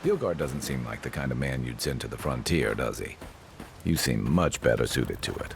Bilgard doesn't seem like the kind of man you'd send to the frontier, does he? You seem much better suited to it.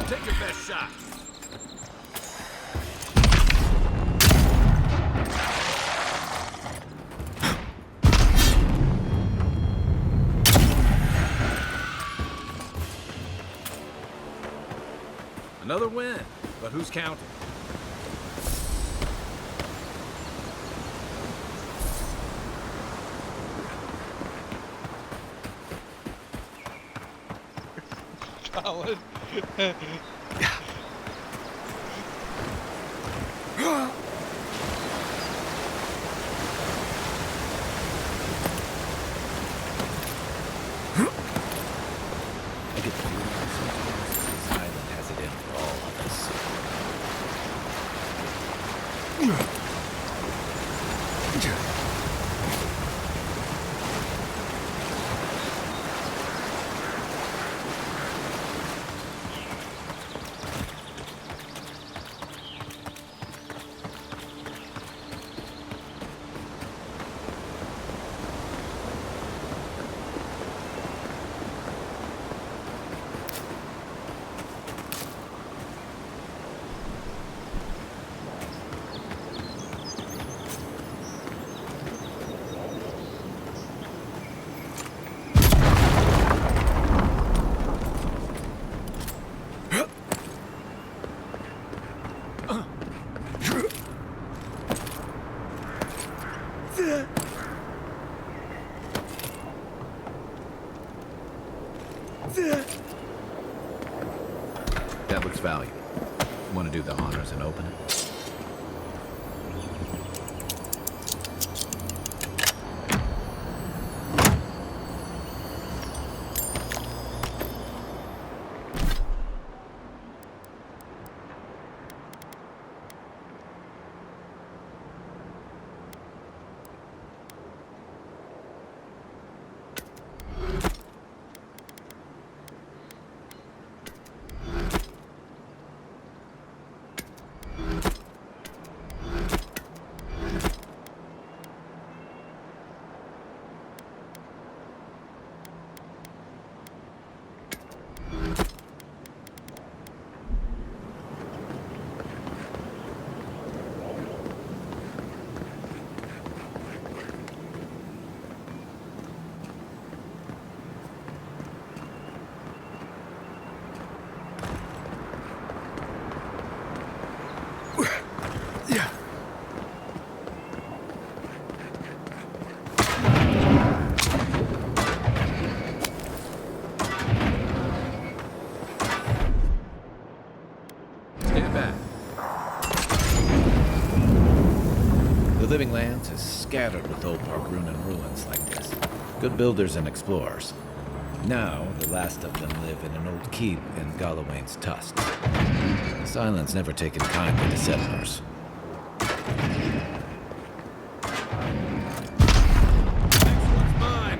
Take your best shot. Another win, but who's counting? Colin. I get the feeling sometimes this island has it in for all of us. That looks valuable. Want to do the honors and open it? Living lands is scattered with old Parkrunan ruins like this. Good builders and explorers. Now, the last of them live in an old keep in Galawain's Tusk. This island's never taken kindly to settlers. Next one's mine.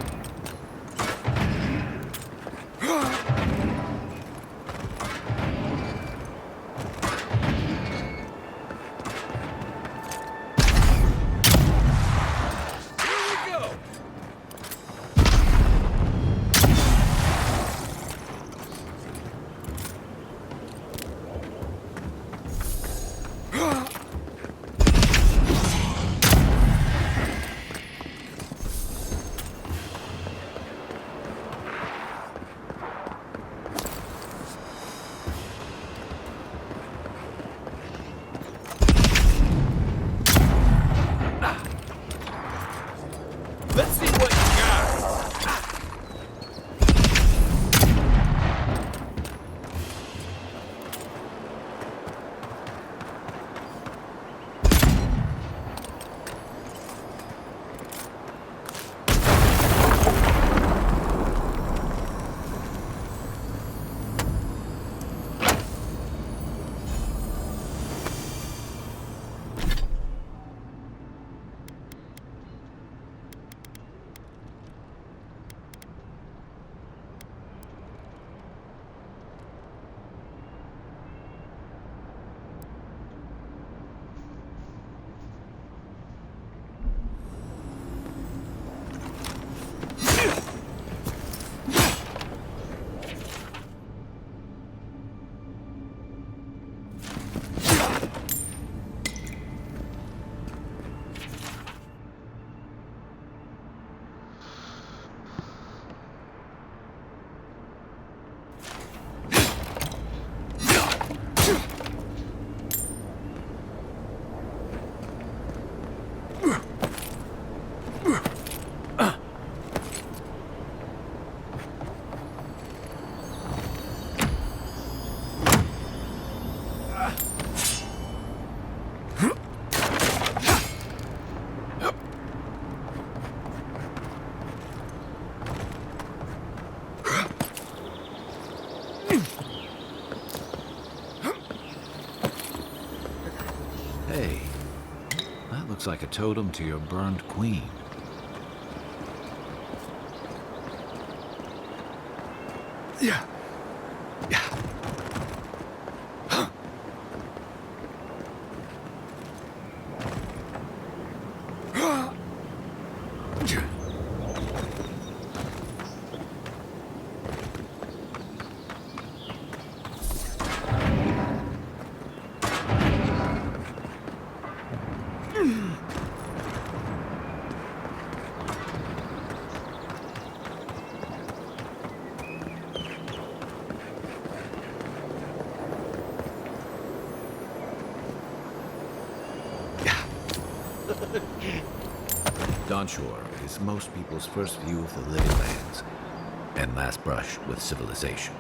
Hey, that looks like a totem to your burned queen. Yeah. Yeah. Dawnshore is most people's first view of the living lands and last brush with civilization.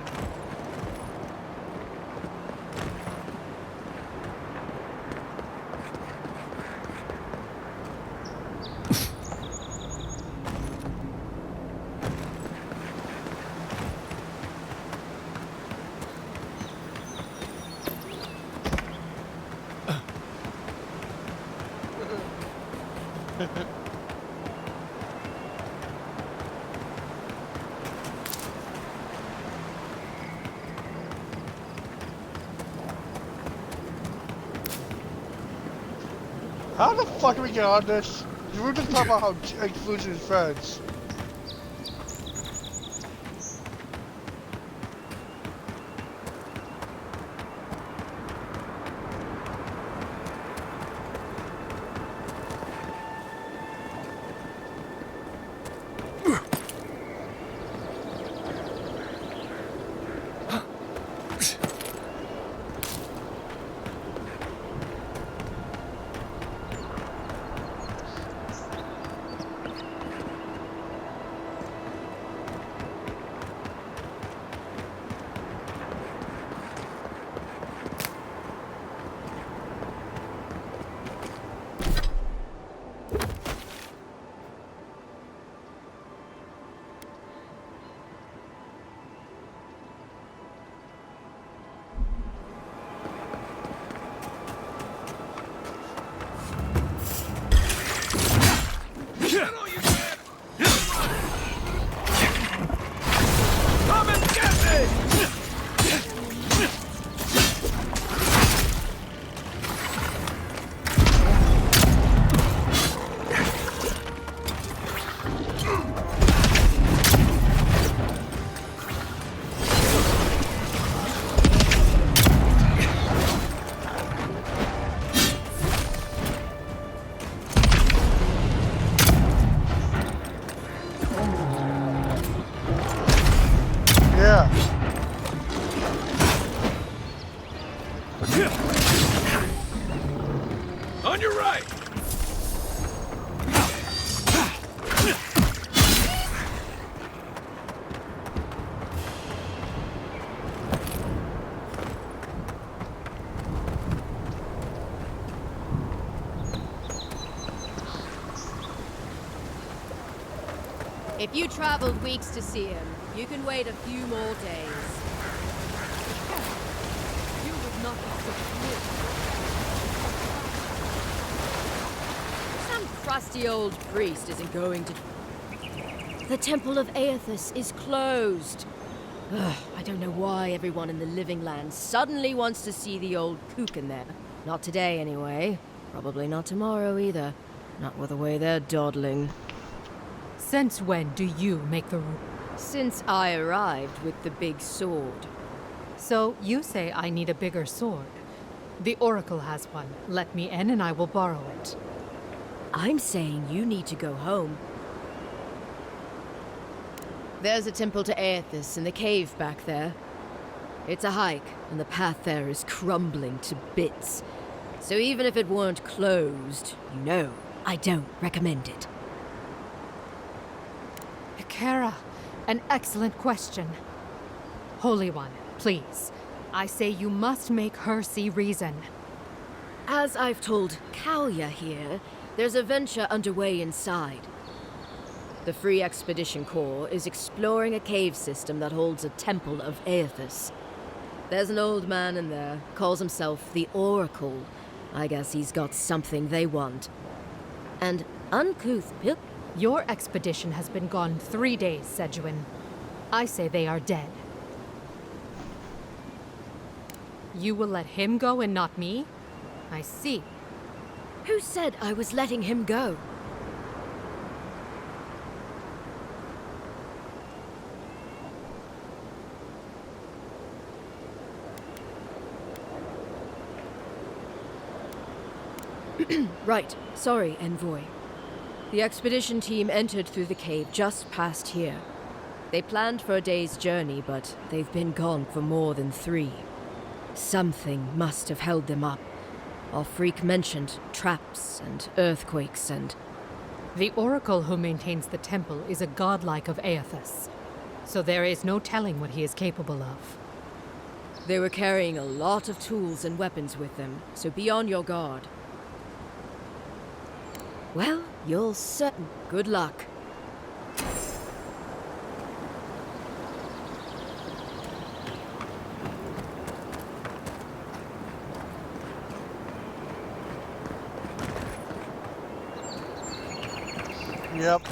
How the fuck do we get on this? We were just talking about how Jake loses his friends. Get all you can! Come and get me! Yeah. On your right! If you traveled weeks to see him, you can wait a few more days. You would not be so cruel. Some crusty old priest isn't going to... The Temple of Aethys is closed. Ugh, I don't know why everyone in the Living Lands suddenly wants to see the old kook in there. Not today, anyway. Probably not tomorrow, either. Not with the way they're dawdling. Since when do you make the rules? Since I arrived with the big sword. So you say I need a bigger sword. The Oracle has one. Let me in and I will borrow it. I'm saying you need to go home. There's a temple to Aethys in the cave back there. It's a hike, and the path there is crumbling to bits. So even if it weren't closed, you know, I don't recommend it. Kara, an excellent question. Holy One, please, I say you must make her see reason. As I've told Kalya here, there's a venture underway inside. The Free Expedition Corps is exploring a cave system that holds a temple of Aethys. There's an old man in there, calls himself the Oracle. I guess he's got something they want. And uncouth pil- Your expedition has been gone 3 days, Sejuan. I say they are dead. You will let him go and not me? I see. Who said I was letting him go? Right. Sorry, Envoy. The expedition team entered through the cave just past here. They planned for a day's journey, but they've been gone for more than 3. Something must have held them up. Our freak mentioned traps and earthquakes and... The Oracle who maintains the temple is a godlike of Aethys, so there is no telling what he is capable of. They were carrying a lot of tools and weapons with them, so be on your guard. Well, you'll certain... Good luck. Yep.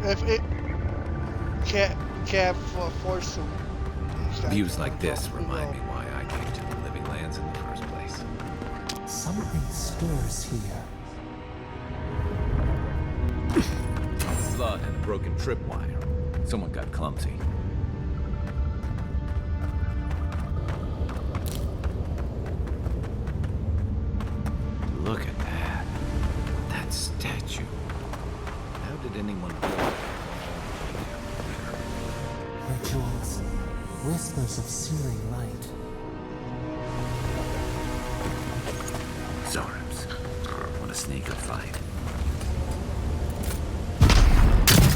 If it can't force them. Views like this remind me why I came to the Living Lands in the first place. Something stirs here. Blood and a broken tripwire. Someone got clumsy. Look at that. That statue. How did anyone build it? Rituals, whispers of searing light. Zorams. What a sneak of fight.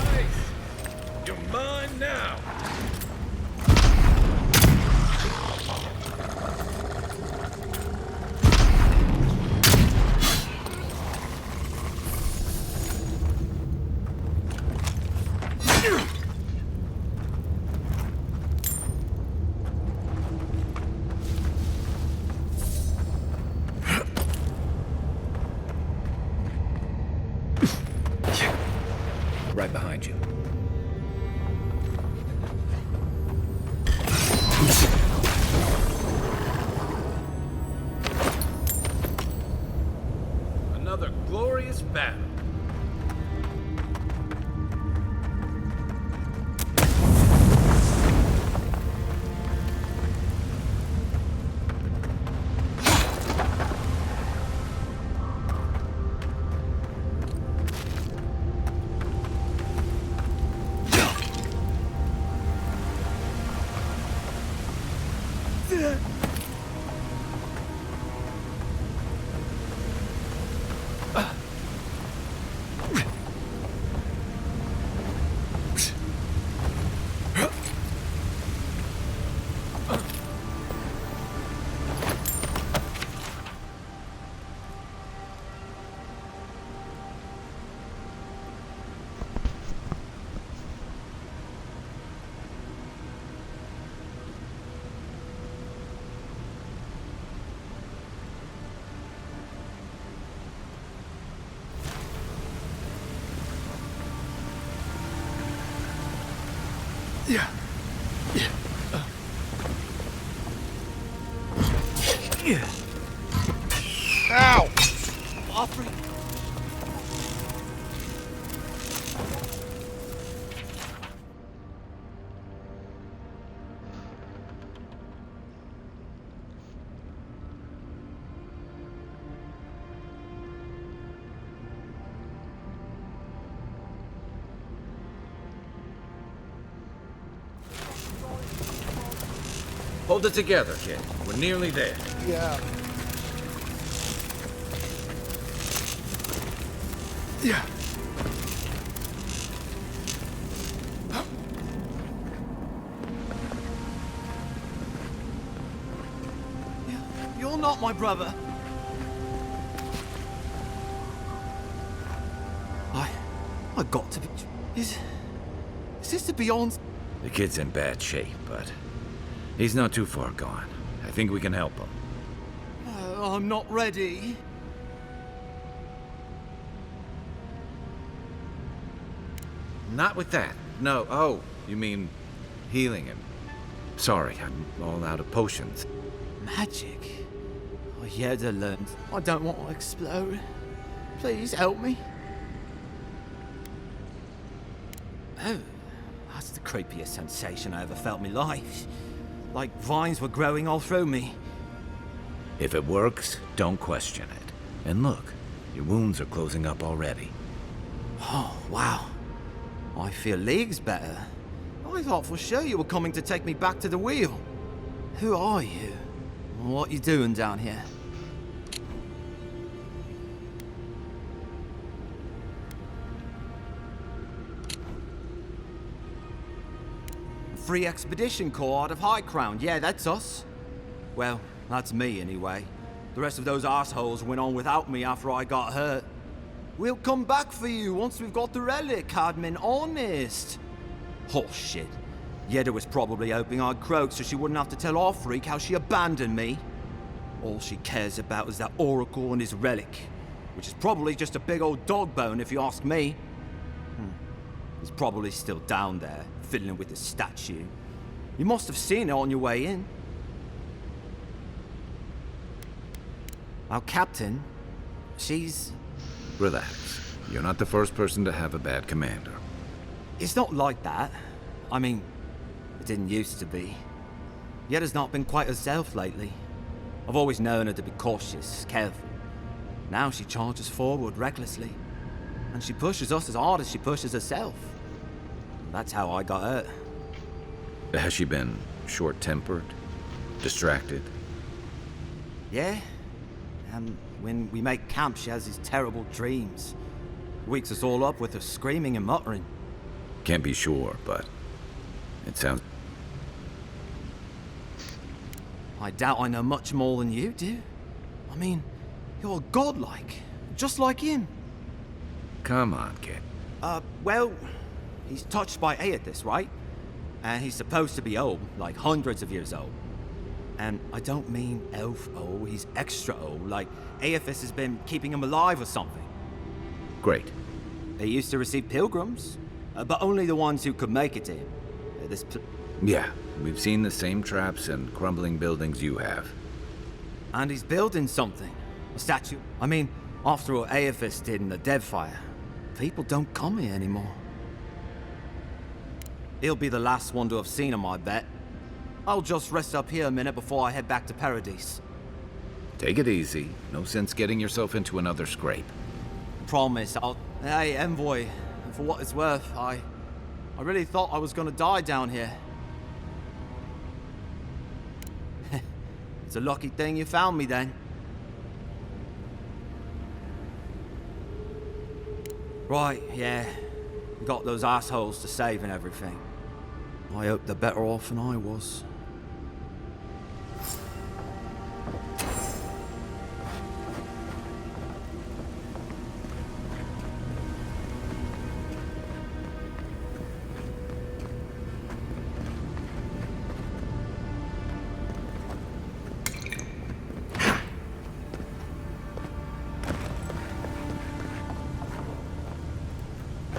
Nice! You're mine now! Right behind you. Another glorious battle. Yeah. Yeah. Yeah. Ow! Offering. Hold it together, kid. We're nearly there. Yeah. Yeah. You're not my brother. I got to be. Is this the Beyond? The kid's in bad shape, but he's not too far gone. I think we can help him. I'm not ready. Not with that. No. Oh, you mean healing him. Sorry, I'm all out of potions. Magic? Oh, yeah, I learned. I don't want to explode. Please help me. Oh, that's the creepiest sensation I ever felt in my life. Like vines were growing all through me. If it works, don't question it. And look, your wounds are closing up already. Oh, wow. I feel leagues better. I thought for sure you were coming to take me back to the wheel. Who are you? What you doing down here? Free Expedition Corps out of High Crown. Yeah, that's us. Well, that's me anyway. The rest of those assholes went on without me after I got hurt. We'll come back for you once we've got the relic, Cadman, honest. Oh, shit. Yeda was probably hoping I'd croak so she wouldn't have to tell our freak how she abandoned me. All she cares about is that Oracle and his relic, which is probably just a big old dog bone if you ask me. He's probably still down there, fiddling with the statue. You must have seen it on your way in. Our captain, she's... Relax. You're not the first person to have a bad commander. It's not like that. I mean, it didn't used to be. Yeda's not been quite herself lately. I've always known her to be cautious, careful. Now she charges forward recklessly. And she pushes us as hard as she pushes herself. That's how I got hurt. Has she been short-tempered? Distracted? Yeah? And when we make camp, she has these terrible dreams. Wakes us all up with her screaming and muttering. Can't be sure, but it sounds... I doubt I know much more than you do. I mean, you're godlike, just like him. Come on, kid. Well, he's touched by Aethys, right? And he's supposed to be old, like hundreds of years old. And I don't mean elf old, he's extra old, like Aethys has been keeping him alive or something. Great. They used to receive pilgrims, but only the ones who could make it to him. Yeah, we've seen the same traps and crumbling buildings you have. And he's building something. A statue. I mean, after all Aethys did in the Deadfire, people don't come here anymore. He'll be the last one to have seen him, I bet. I'll just rest up here a minute before I head back to Paradise. Take it easy. No sense getting yourself into another scrape. Promise, I'll... Hey, Envoy, for what it's worth, I really thought I was gonna die down here. It's a lucky thing you found me then. Right, yeah. Got those assholes to save and everything. I hope they're better off than I was.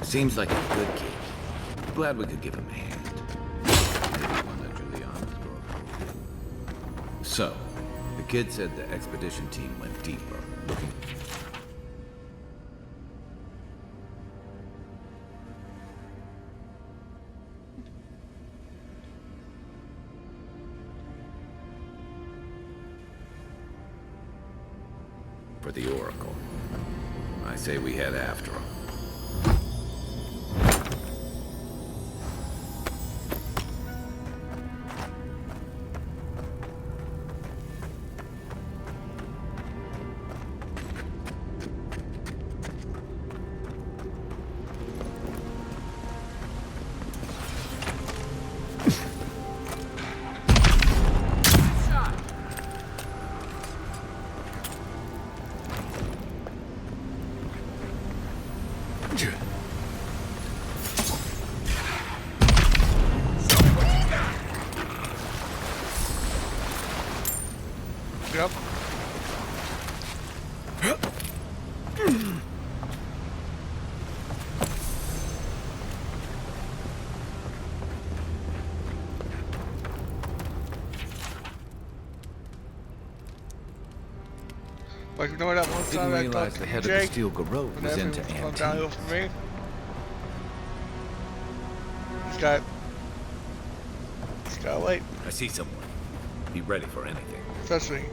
Seems like a good kid. Glad we could give him a hand. So, the kid said the expedition team went deeper, looking for the Oracle. I say we head after him. Yep. Like, you know what that one Didn't time I realize talked the to head of the Jake? Steel Garrote When was that into was downhill antiques. for me. He's got wait, I see someone. Be ready for anything. especially.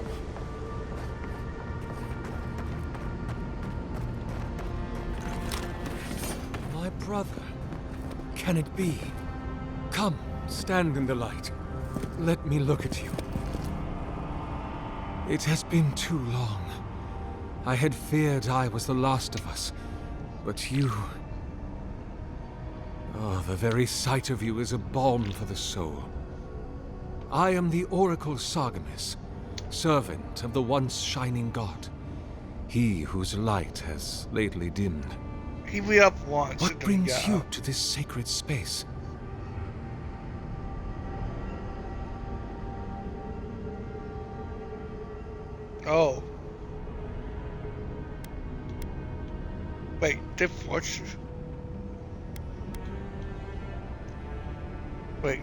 My brother. Can it be? Come, stand in the light. Let me look at you. It has been too long. I had feared I was the last of us, but you... Oh, the very sight of you is a balm for the soul. I am the Oracle Sargamis, servant of the once shining god. He whose light has lately dimmed. He beat up once. What and then he brings got you up. to this sacred space? Oh. Wait, they forced you. Wait.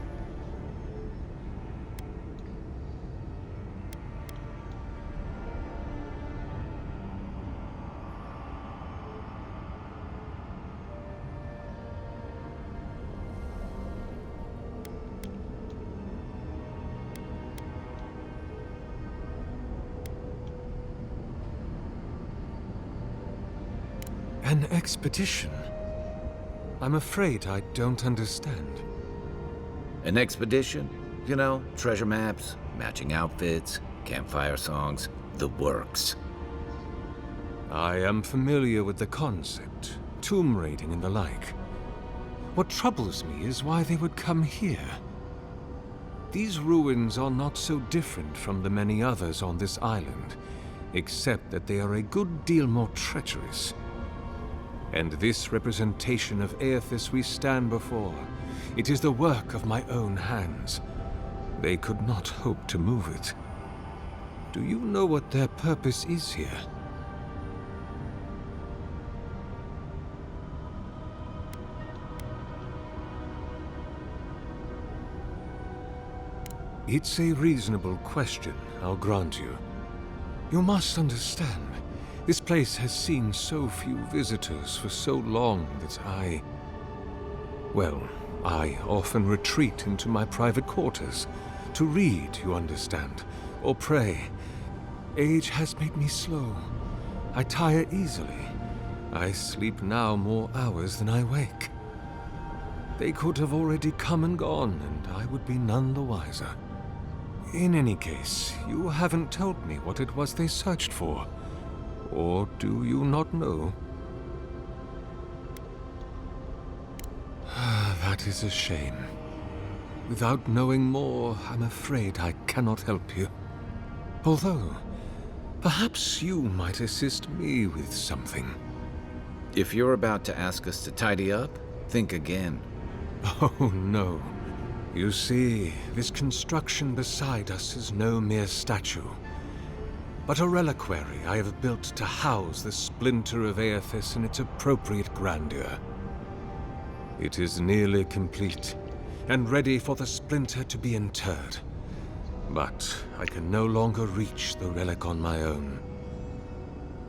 An expedition? I'm afraid I don't understand. An expedition? You know, treasure maps, matching outfits, campfire songs, the works. I am familiar with the concept, tomb raiding and the like. What troubles me is why they would come here. These ruins are not so different from the many others on this island, except that they are a good deal more treacherous. And this representation of Aethys we stand before, it is the work of my own hands. They could not hope to move it. Do you know what their purpose is here? It's a reasonable question, I'll grant you. You must understand, this place has seen so few visitors for so long that I often retreat into my private quarters. To read, you understand, or pray. Age has made me slow. I tire easily. I sleep now more hours than I wake. They could have already come and gone, and I would be none the wiser. In any case, you haven't told me what it was they searched for. Or do you not know? That is a shame. Without knowing more, I'm afraid I cannot help you. Although, perhaps you might assist me with something. If you're about to ask us to tidy up, think again. Oh, no. You see, this construction beside us is no mere statue, but a reliquary I have built to house the splinter of Aethys in its appropriate grandeur. It is nearly complete, and ready for the splinter to be interred. But I can no longer reach the relic on my own.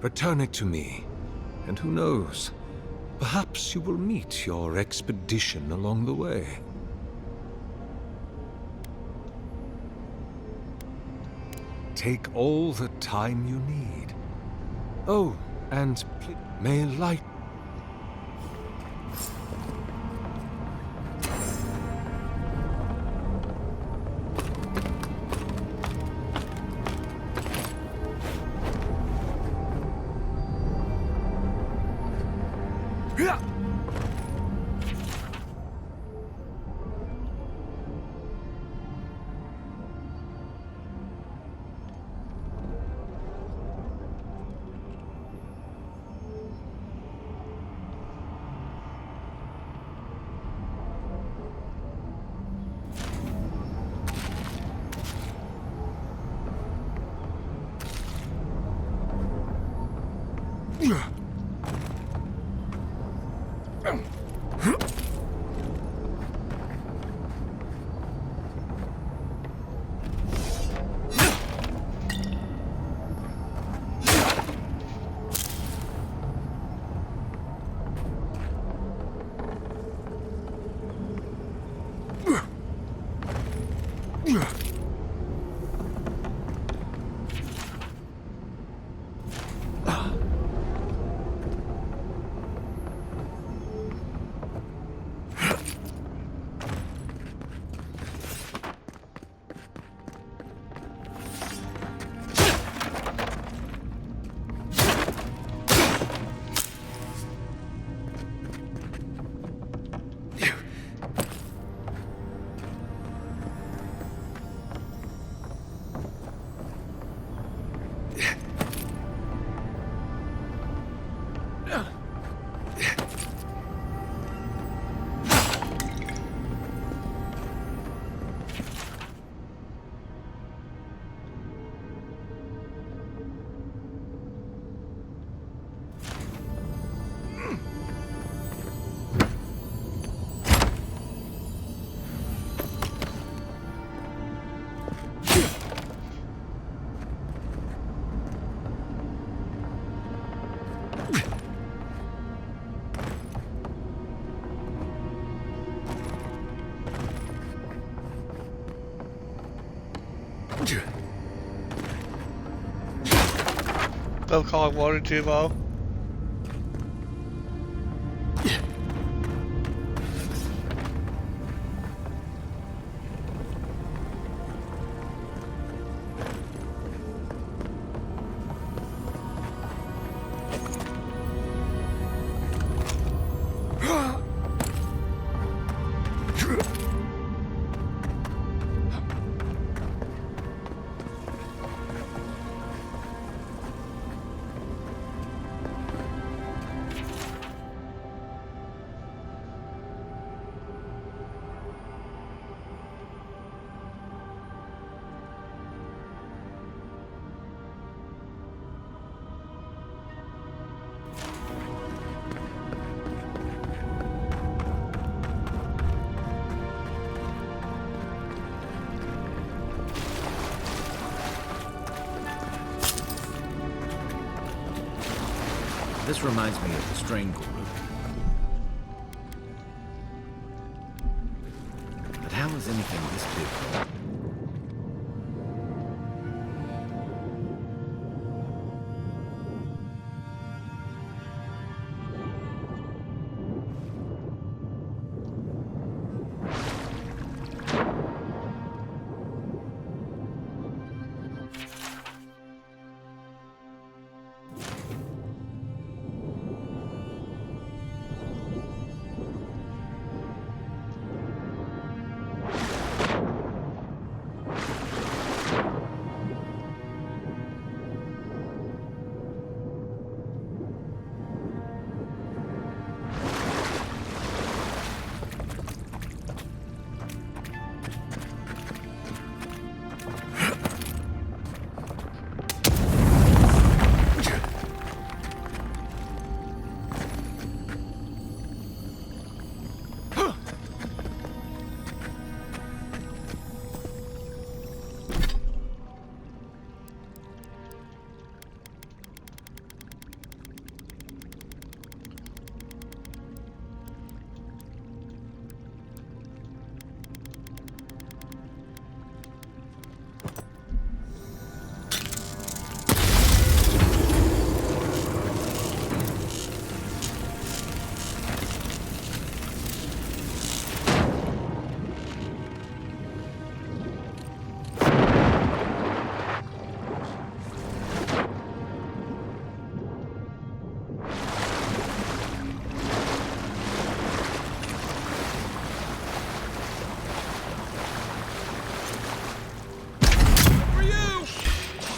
Return it to me, and who knows, perhaps you will meet your expedition along the way. Take all the time you need. Oh, and may light... They'll call it 1 or 2 more. This reminds me of the Strangle route. But how is anything this big?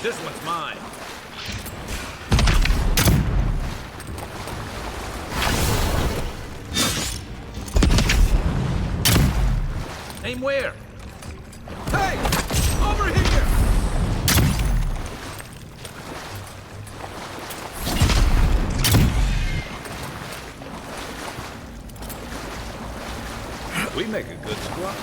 This one's mine. Aim where? Hey! Over here! We make a good squad.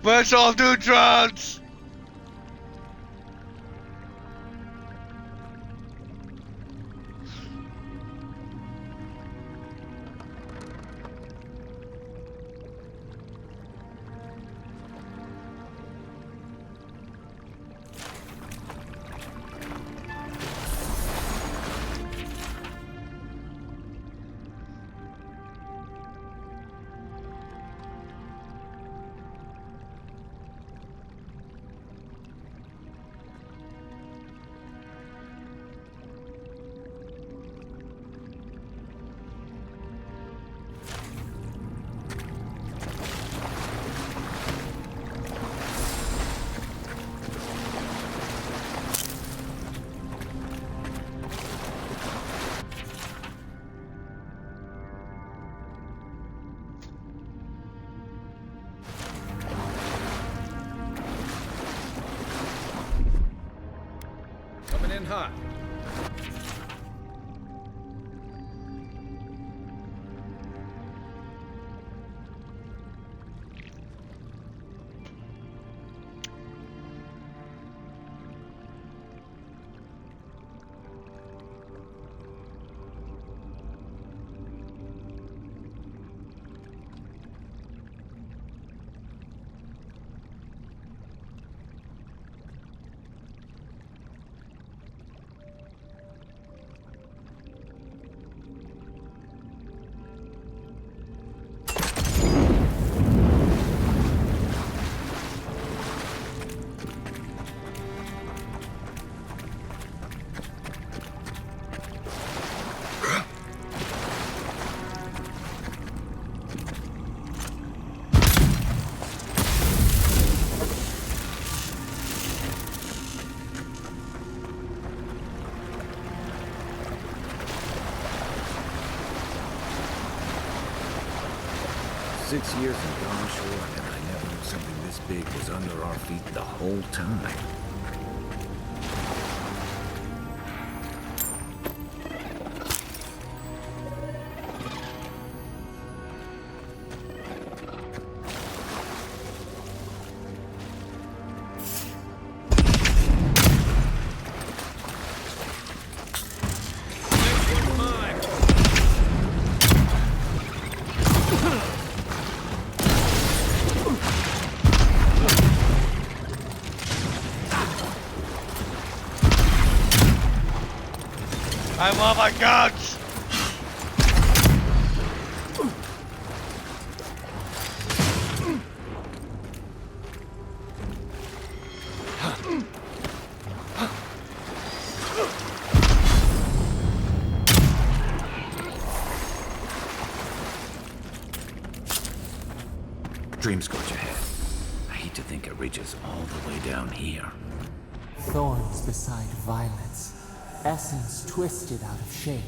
Let's all do drugs! 6 years in Onshore, and I never knew something this big was under our feet the whole time. I love my guns! Dream scorch ahead. I hate to think it reaches all the way down here. Thorns beside violets, essence twisted out of shape.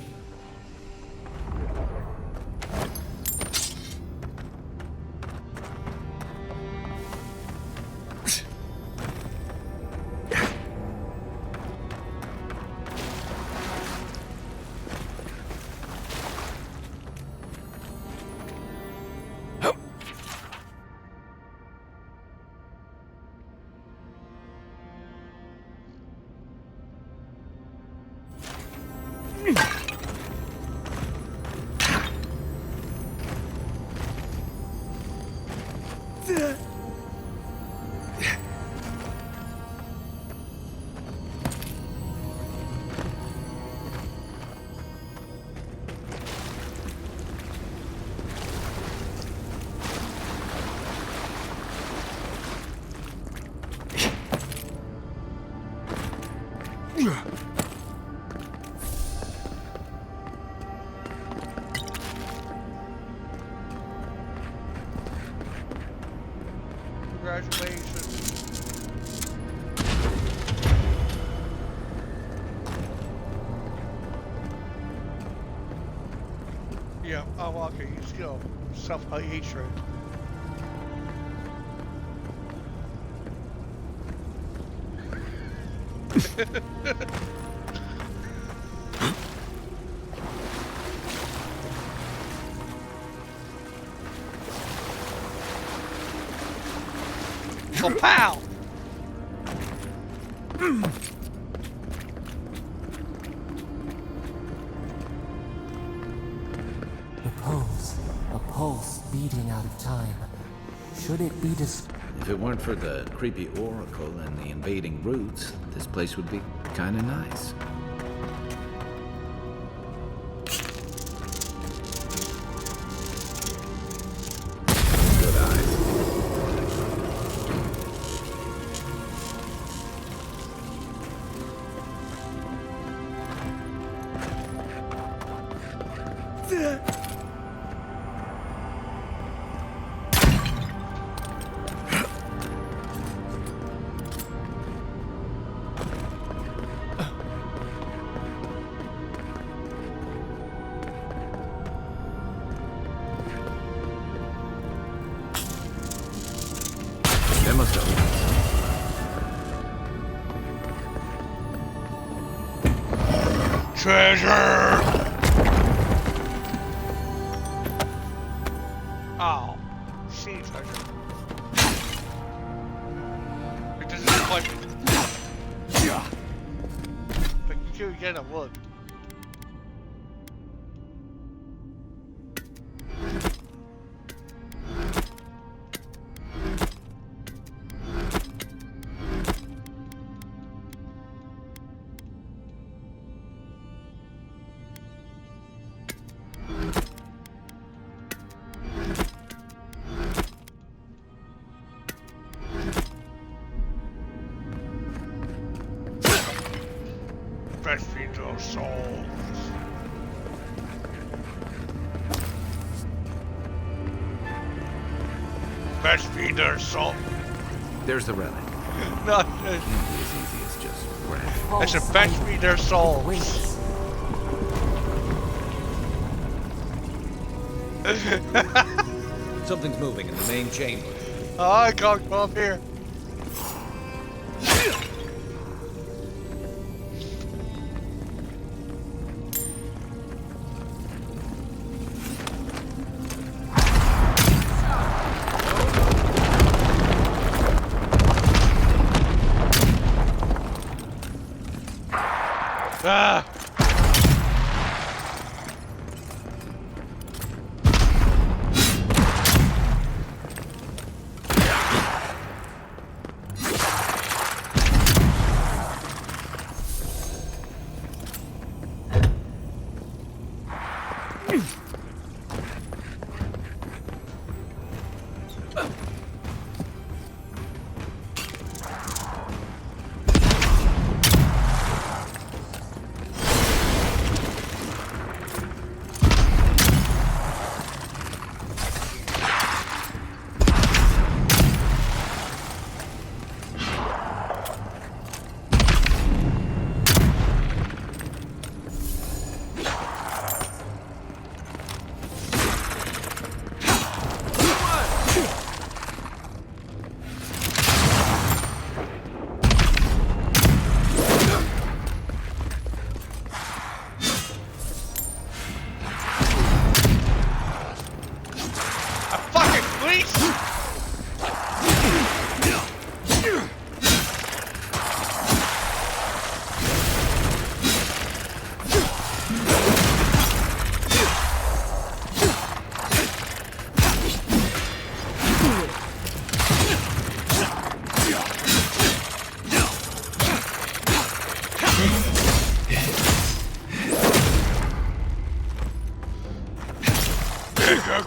Congratulations. Yeah, oh, okay, you skill. Self-hatred. Oh, pow! A pulse beating out of time. Should it be If it weren't for the creepy oracle and the invading roots, this place would be kinda nice. Good eyes. That must have Treasure! Oh, sea treasure. It doesn't look like. But you can get a wood. Fresh feed to our souls. Fresh feed to our soul. There's the relic. No, Can't be as easy as just grab it. I said fetch me their souls. waits? Something's moving in the main chamber. Oh, I can't go up here. Ah!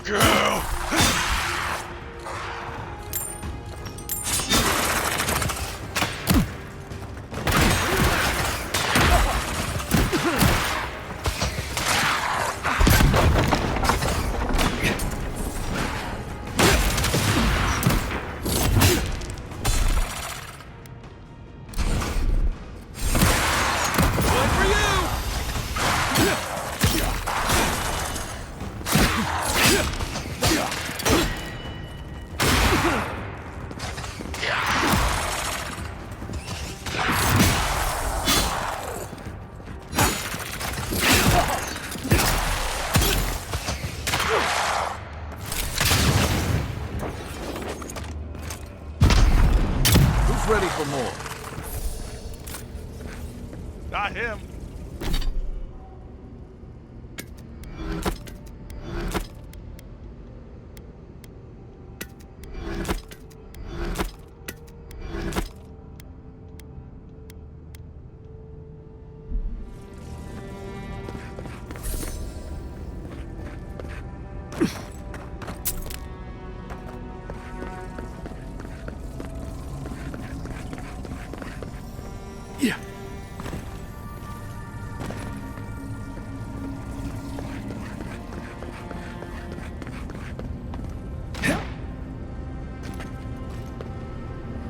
Girl! Ready for more. Not him. Yeah.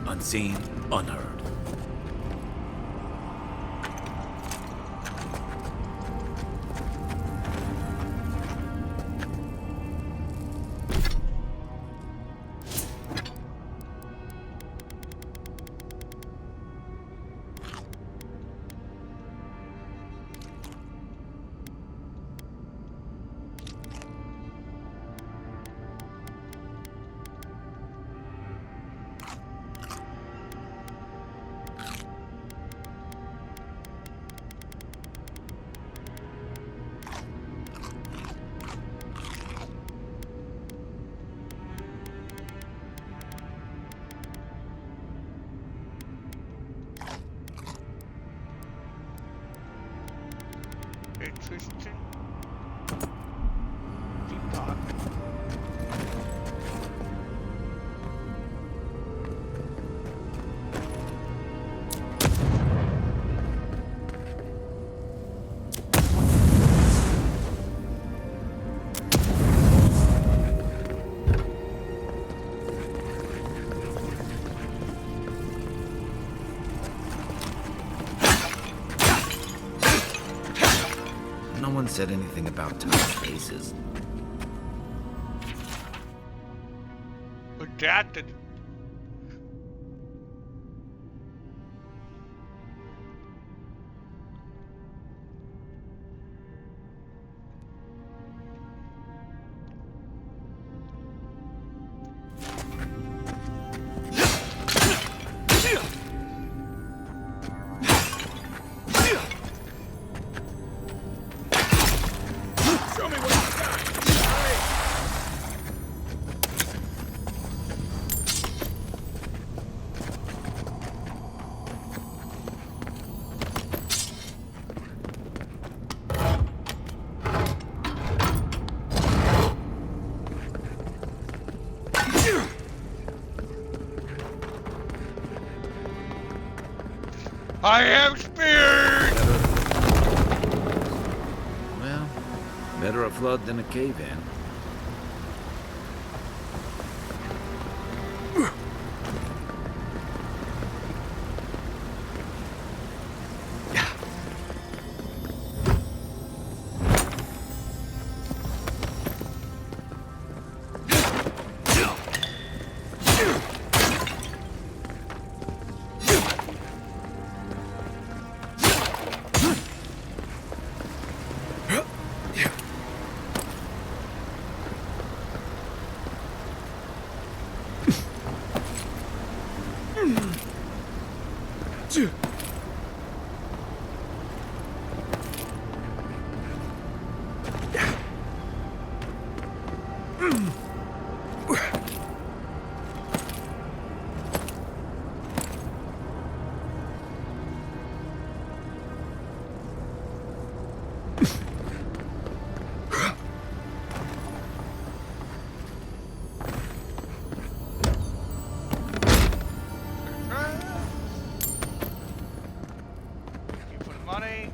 Unseen, unheard. Interesting. Peacock. No one said anything about tight spaces. Redacted. Show me what you got. I am speared! Well, better a flood than a cave-in. Thank you for the money.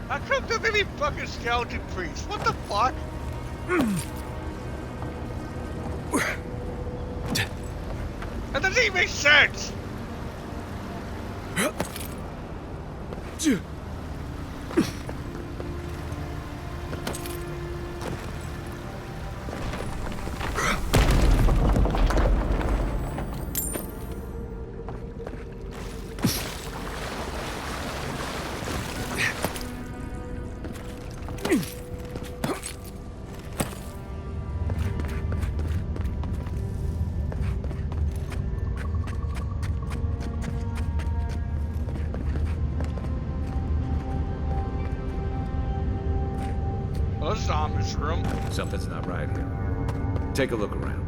How come there may be fucking skeleton priests? What the fuck? That doesn't even make sense! Well, this is an ominous room. Something's not right here. Take a look around.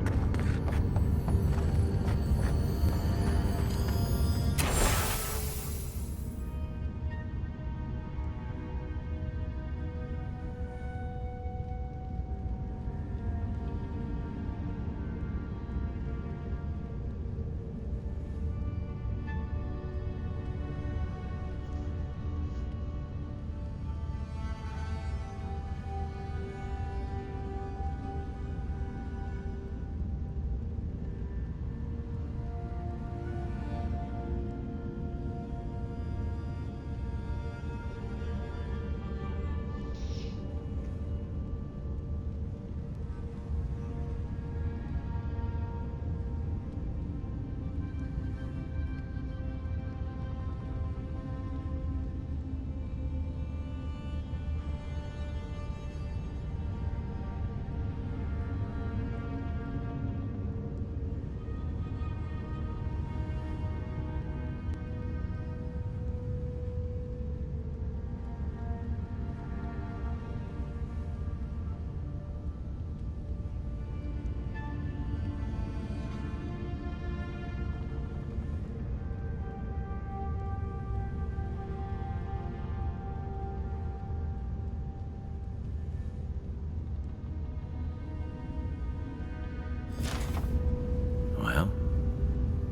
Well,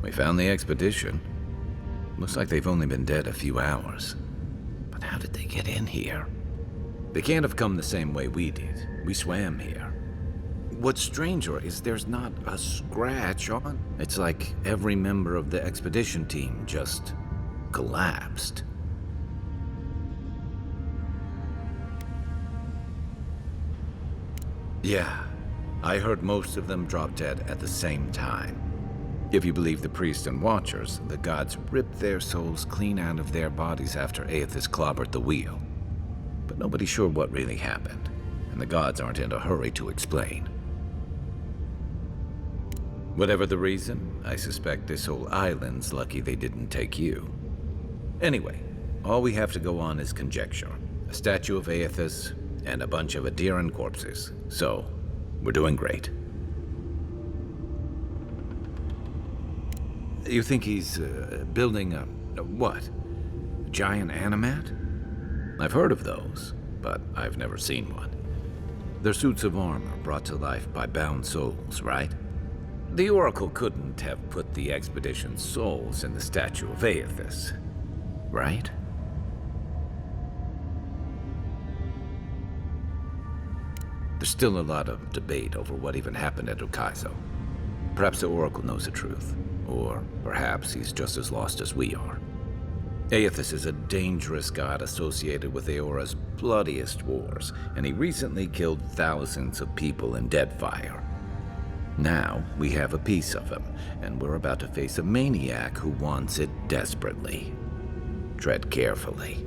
we found the expedition. Looks like they've only been dead a few hours. But how did they get in here? They can't have come the same way we did. We swam here. What's stranger is there's not a scratch on. It's like every member of the expedition team just collapsed. Yeah, I heard most of them drop dead at the same time. If you believe the priests and watchers, the gods ripped their souls clean out of their bodies after Aethys clobbered the wheel. But nobody's sure what really happened, and the gods aren't in a hurry to explain. Whatever the reason, I suspect this whole island's lucky they didn't take you. Anyway, all we have to go on is conjecture. A statue of Aethys, and a bunch of Adiran corpses. So, we're doing great. You think he's building a what? A giant animat? I've heard of those, but I've never seen one. They're suits of armor brought to life by bound souls, right? The Oracle couldn't have put the expedition's souls in the statue of Aethys, right? There's still a lot of debate over what even happened at Ukaizo. Perhaps the Oracle knows the truth, or perhaps he's just as lost as we are. Aethys is a dangerous god associated with Eora's bloodiest wars, and he recently killed thousands of people in Deadfire. Now, we have a piece of him, and we're about to face a maniac who wants it desperately. Tread carefully.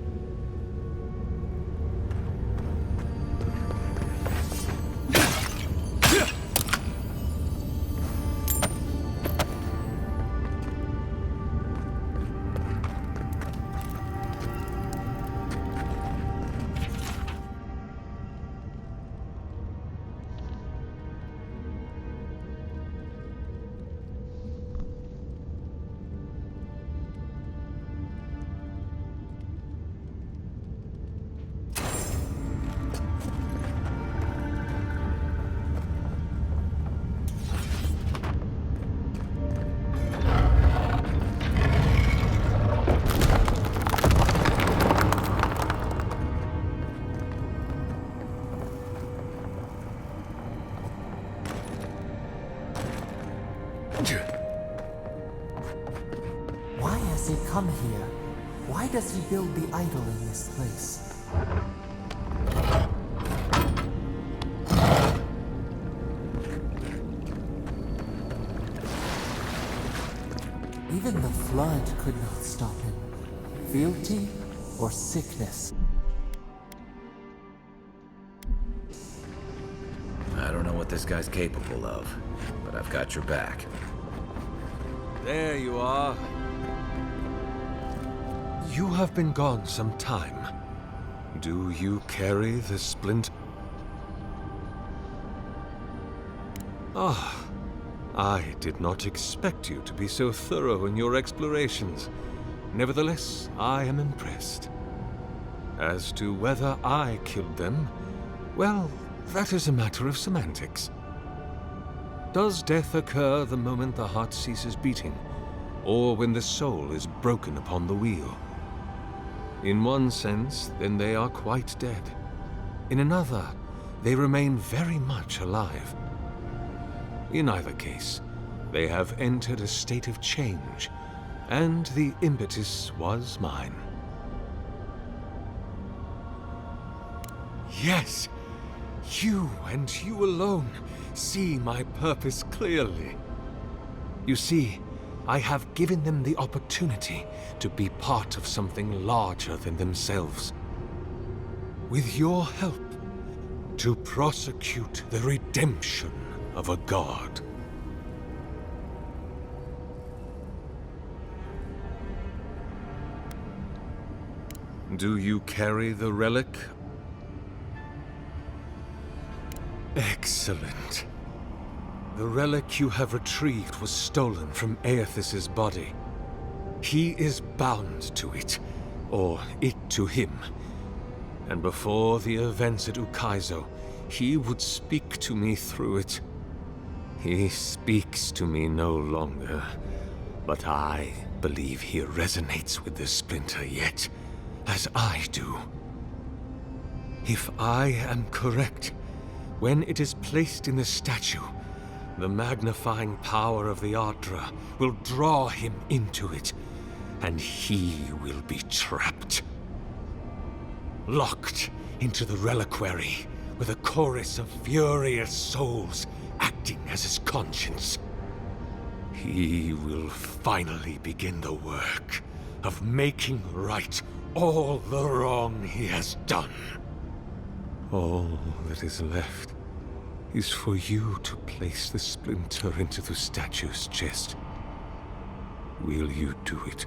Why has he come here? Why does he build the idol in this place? Even the flood could not stop him. Fealty or sickness? I don't know what this guy's capable of, but I've got your back. There you are. You have been gone some time. Do you carry the splint? Ah, I did not expect you to be so thorough in your explorations. Nevertheless, I am impressed. As to whether I killed them, well, that is a matter of semantics. Does death occur the moment the heart ceases beating, or when the soul is broken upon the wheel? In one sense, then they are quite dead. In another, they remain very much alive. In either case, they have entered a state of change, and the impetus was mine. Yes! You, and you alone, see my purpose clearly. You see, I have given them the opportunity to be part of something larger than themselves. With your help, to prosecute the redemption of a god. Do you carry the relic? Excellent. The relic you have retrieved was stolen from Aethys' body. He is bound to it, or it to him. And before the events at Ukaizo, he would speak to me through it. He speaks to me no longer, but I believe he resonates with the splinter yet, as I do. If I am correct, when it is placed in the statue, the magnifying power of the Ardra will draw him into it, and he will be trapped. Locked into the reliquary with a chorus of furious souls acting as his conscience. He will finally begin the work of making right all the wrong he has done. All that is left is for you to place the splinter into the statue's chest. Will you do it?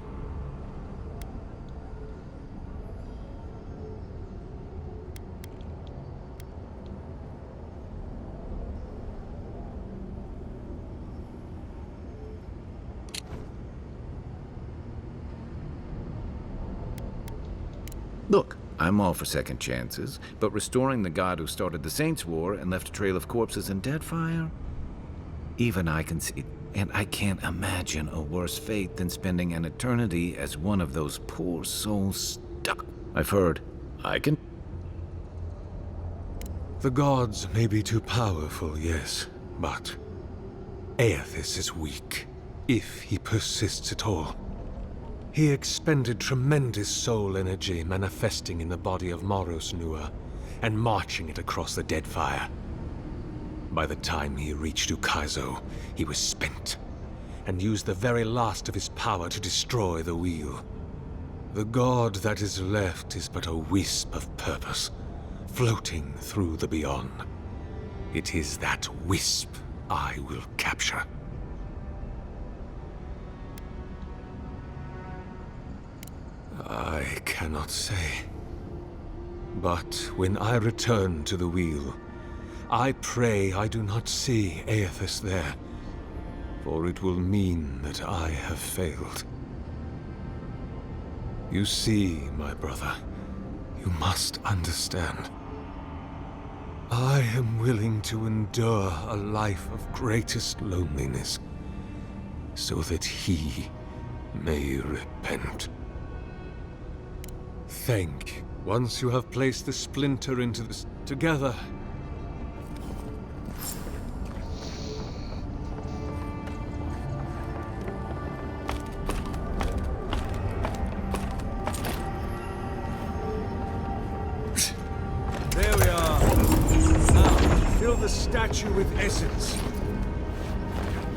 Look, I'm all for second chances, but restoring the god who started the Saints' War and left a trail of corpses and dead fire? Even I can see, and I can't imagine a worse fate than spending an eternity as one of those poor souls stuck. I've heard. I can... The gods may be too powerful, yes, but Aethys is weak, if he persists at all. He expended tremendous soul energy manifesting in the body of Moros Nua and marching it across the dead fire. By the time he reached Ukaizo, he was spent, and used the very last of his power to destroy the wheel. The god that is left is but a wisp of purpose, floating through the beyond. It is that wisp I will capture. I cannot say. But when I return to the wheel, I pray I do not see Aethys there, for it will mean that I have failed. You see, my brother, you must understand. I am willing to endure a life of greatest loneliness, so that he may repent. Think. Once you have placed the splinter into this together. There we are. Now, fill the statue with essence.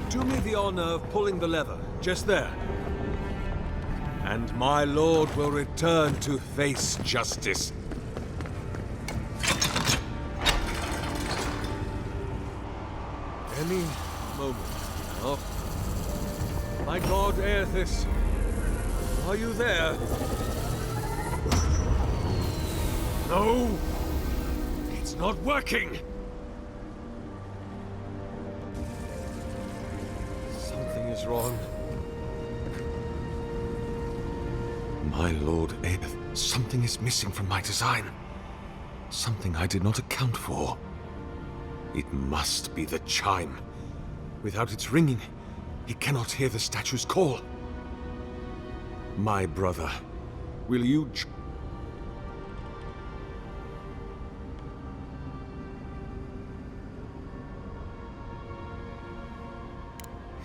Do me the honor of pulling the lever, just there. And my lord will return to face justice. Any moment now. My god Aethys, are you there? No! It's not working! Something is wrong. My lord Aeth, something is missing from my design. Something I did not account for. It must be the chime. Without its ringing, he cannot hear the statue's call. My brother, will you...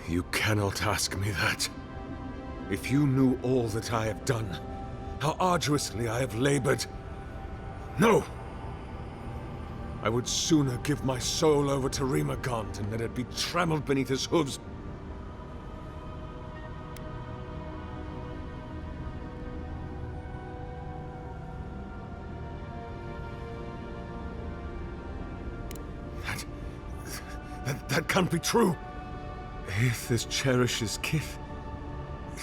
You cannot ask me that. If you knew all that I have done, how arduously I have labored... No! I would sooner give my soul over to Rimagant and let it be trampled beneath his hooves. That can't be true. Aethys cherishes Kith.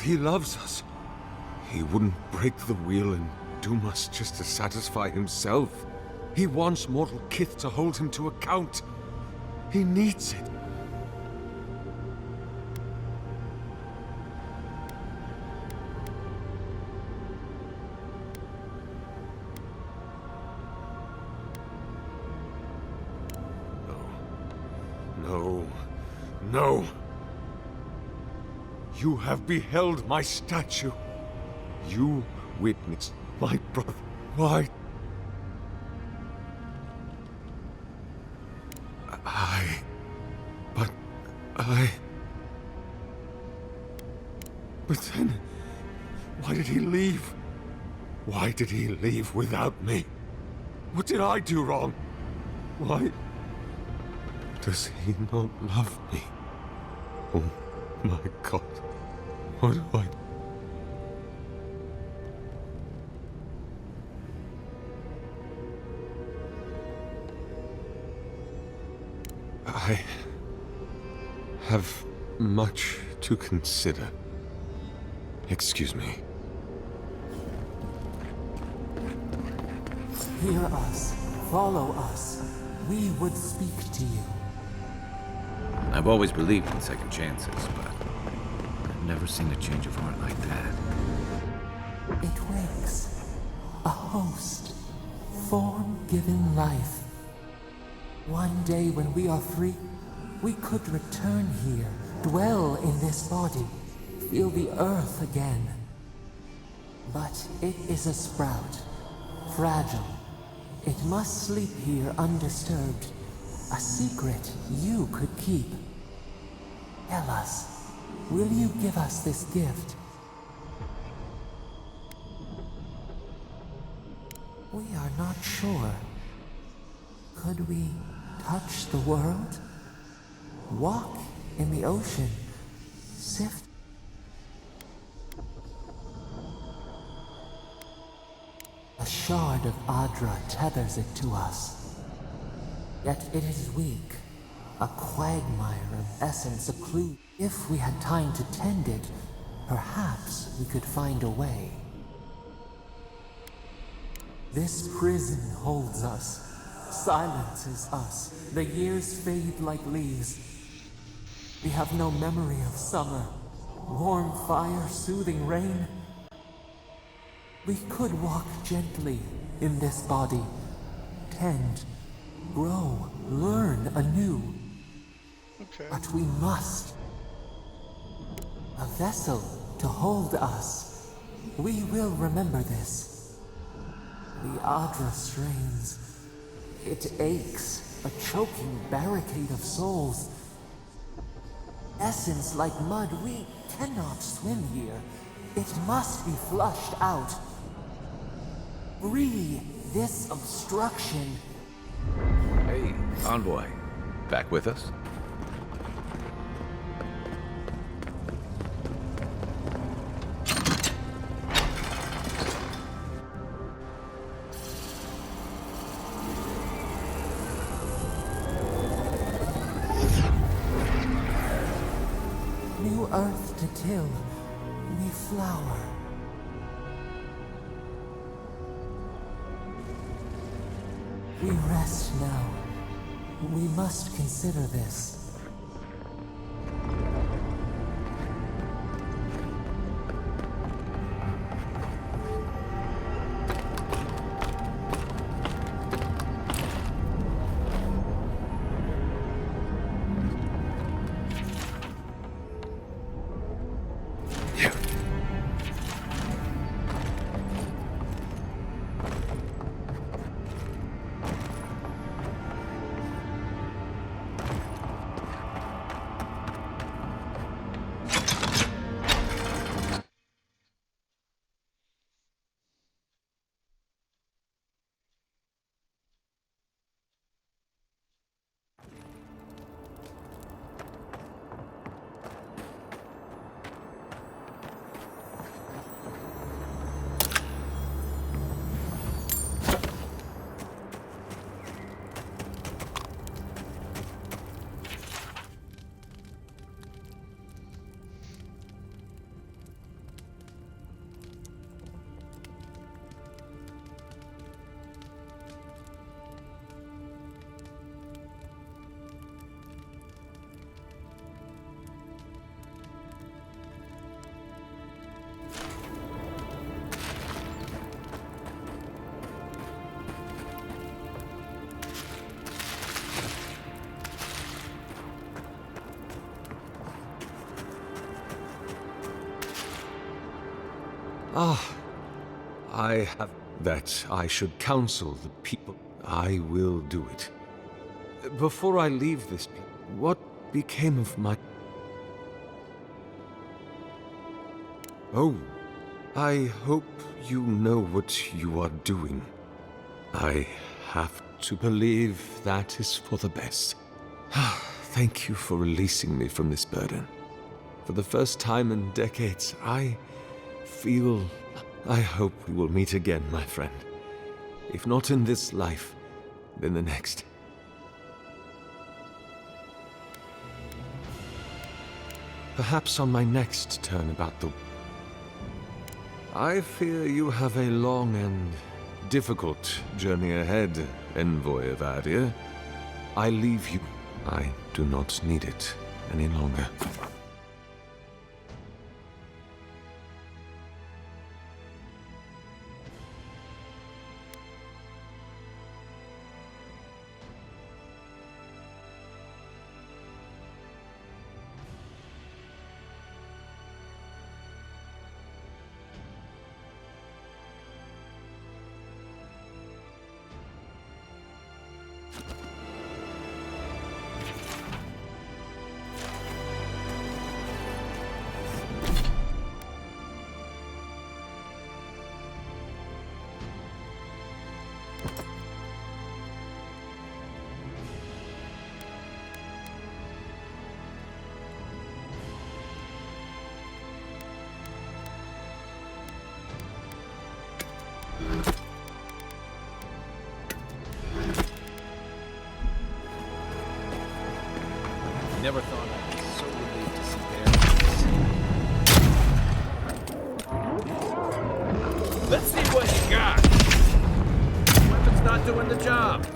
He loves us. He wouldn't break the wheel and doom us just to satisfy himself. He wants mortal Kith to hold him to account. He needs it. No. No. You have beheld my statue. You witnessed my brother. Why? But then, why did he leave? Why did he leave without me? What did I do wrong? Why Does he not love me? Oh my God. What do I have much to consider. Excuse me. Hear us. Follow us. We would speak to you. I've always believed in second chances, but I've never seen a change of heart like that. It wakes. A host. Form given life. One day when we are free, we could return here, dwell in this body, feel the earth again. But it is a sprout, fragile. It must sleep here undisturbed. A secret you could keep. Tell us, will you give us this gift? We are not sure. Could we touch the world? Walk in the ocean? Sift? A shard of Adra tethers it to us. Yet it is weak. A quagmire of essence, a clue. If we had time to tend it, perhaps we could find a way. This prison holds us, silences us. The years fade like leaves. We have no memory of summer, warm fire, soothing rain. We could walk gently in this body, tend, grow, learn anew. Okay. But we must. A vessel to hold us. We will remember this. The Adra strains. It aches, a choking barricade of souls. Essence like mud, we cannot swim here. It must be flushed out. Free this obstruction. Hey, Envoy. Back with us? New earth to till, we flower. We rest now. We must consider this. I have that I should counsel the people. I will do it. Before I leave this, what became of my... Oh, I hope you know what you are doing. I have to believe that is for the best. Thank you for releasing me from this burden. For the first time in decades, I hope we will meet again, my friend. If not in this life, then the next. Perhaps on my next turn about the... I fear you have a long and difficult journey ahead, Envoy of Adir. I leave you. I do not need it any longer. Never thought I'd be so relieved to see there. Let's see what you got. Weapon's not doing the job.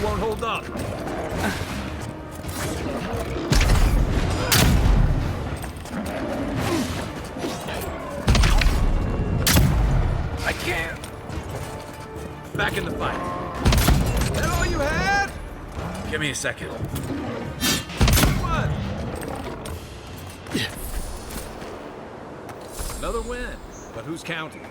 Won't hold up. I can't. Back in the fight. Is that all you had? Give me a second. What? Another win. But who's counting?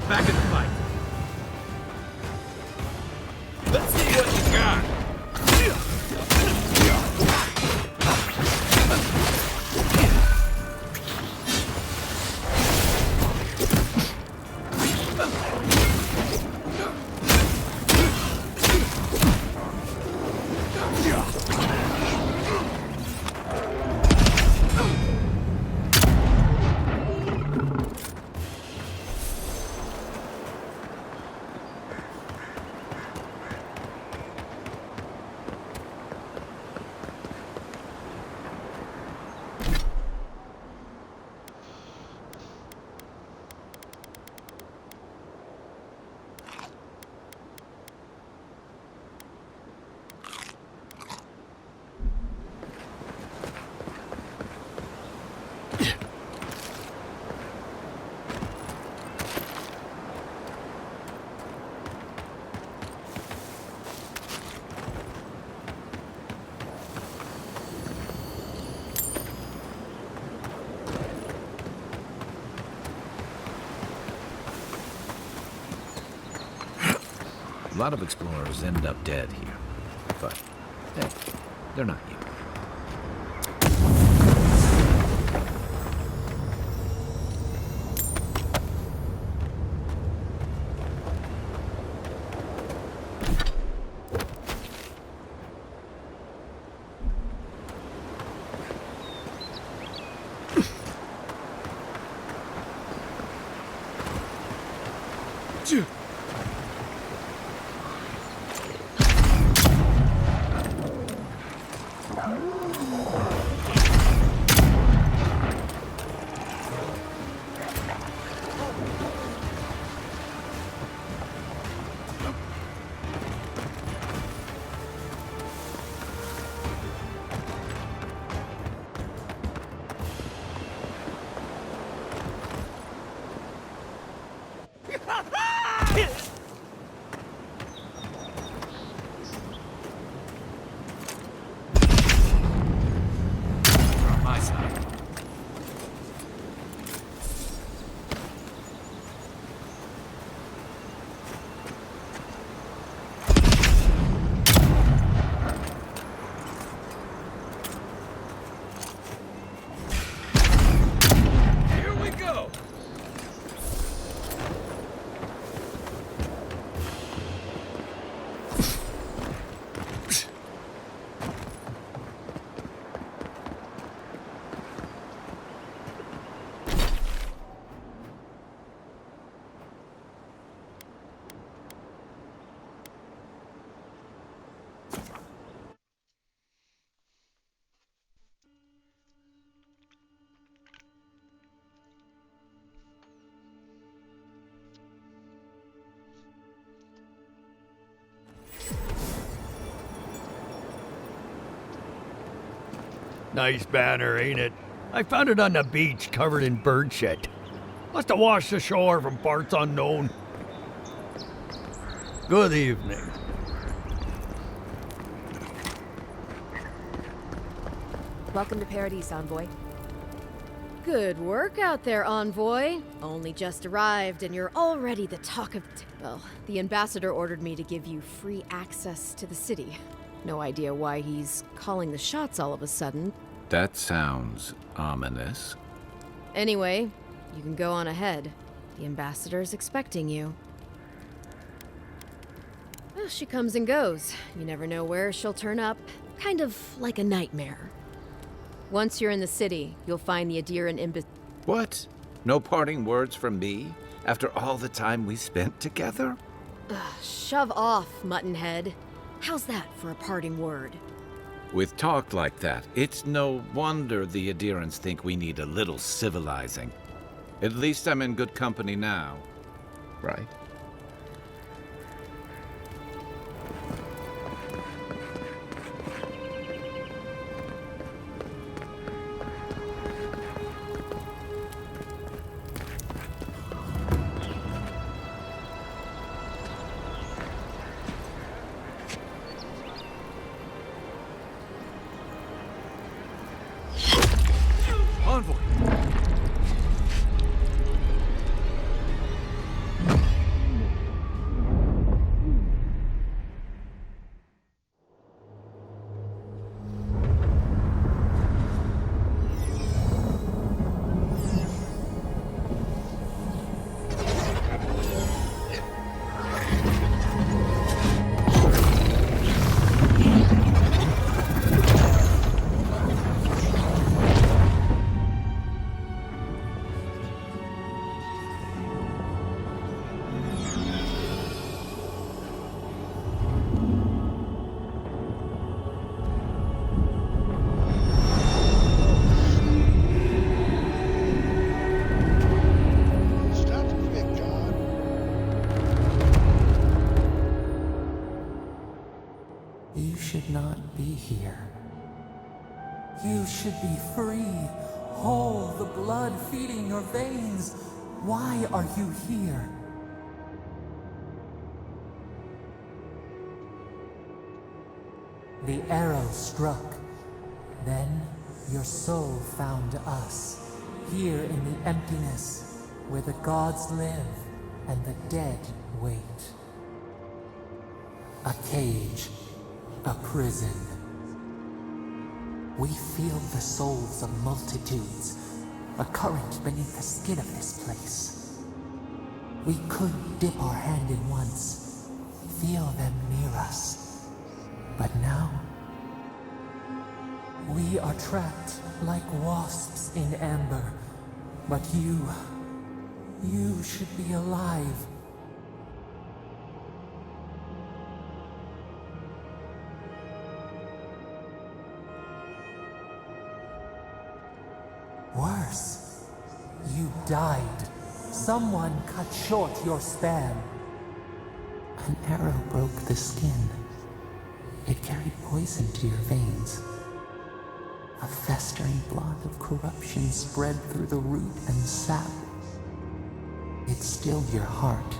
Back in the fight. Let's see what you got. A lot of explorers end up dead here. But, hey, they're not you. My side. Here we go. Nice banner, ain't it? I found it on the beach, covered in bird shit. Must have washed ashore from parts unknown. Good evening. Welcome to Paradise, Envoy. Good work out there, Envoy. Only just arrived, and you're already the talk of... Well, the ambassador ordered me to give you free access to the city. No idea why he's calling the shots all of a sudden. That sounds ominous. Anyway, you can go on ahead. The ambassador's expecting you. Well, she comes and goes. You never know where she'll turn up. Kind of like a nightmare. Once you're in the city, you'll find the Adiran embassy. What? No parting words from me? After all the time we spent together? Shove off, Muttonhead. How's that for a parting word? With talk like that, it's no wonder the Adirans think we need a little civilizing. At least I'm in good company now, right? Envoy! Stop to be a god. You should not be here. You should be free, whole, the blood feeding your veins. Why are you here? The arrow struck. Then your soul found us, here in the emptiness, where the gods live and the dead wait. A cage. A prison. We feel the souls of multitudes, a current beneath the skin of this place. We could dip our hand in once, feel them near us. But now, we are trapped like wasps in amber. But you should be alive. Worse, you died. Someone cut short your span. An arrow broke the skin. It carried poison to your veins. A festering blot of corruption spread through the root and sap. It stilled your heart.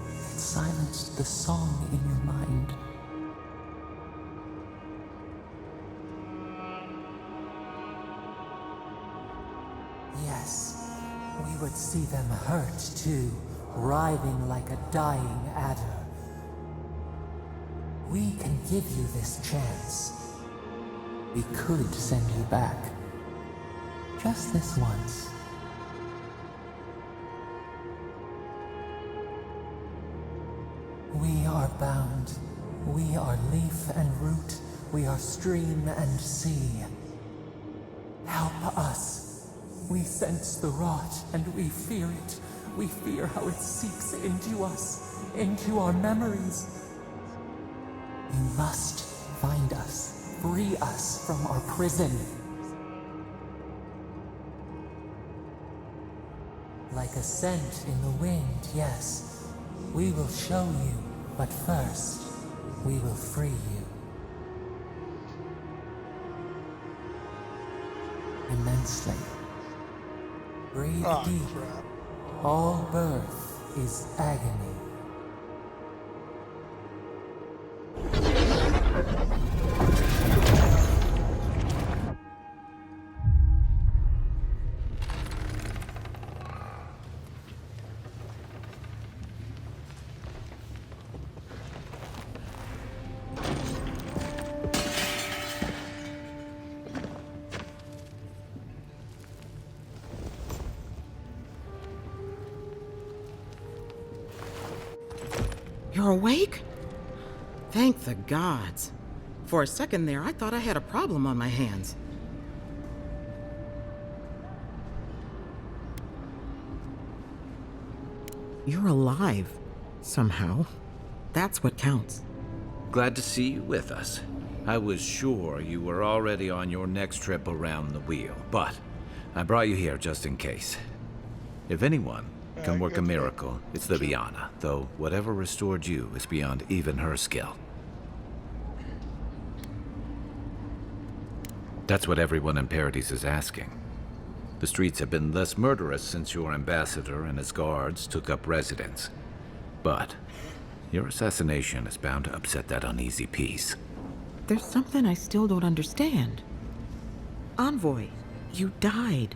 It silenced the song in your mind. Yes, we would see them hurt too, writhing like a dying adder. We can give you this chance. We could send you back. Just this once. We are bound. We are leaf and root. We are stream and sea. Help us. We sense the rot and we fear it. We fear how it seeps into us, into our memories. You must find us, free us from our prison. Like a scent in the wind, yes. We will show you, but first, we will free you. Immensely. Breathe deep. Crap. All birth is agony. You're awake? Thank the gods. For a second there, I thought I had a problem on my hands. You're alive, somehow. That's what counts. Glad to see you with us. I was sure you were already on your next trip around the wheel, but I brought you here just in case. If anyone can work a miracle, it's Libiana, though whatever restored you is beyond even her skill. That's what everyone in Paradise is asking. The streets have been less murderous since your ambassador and his guards took up residence. But your assassination is bound to upset that uneasy peace. There's something I still don't understand. Envoy, you died.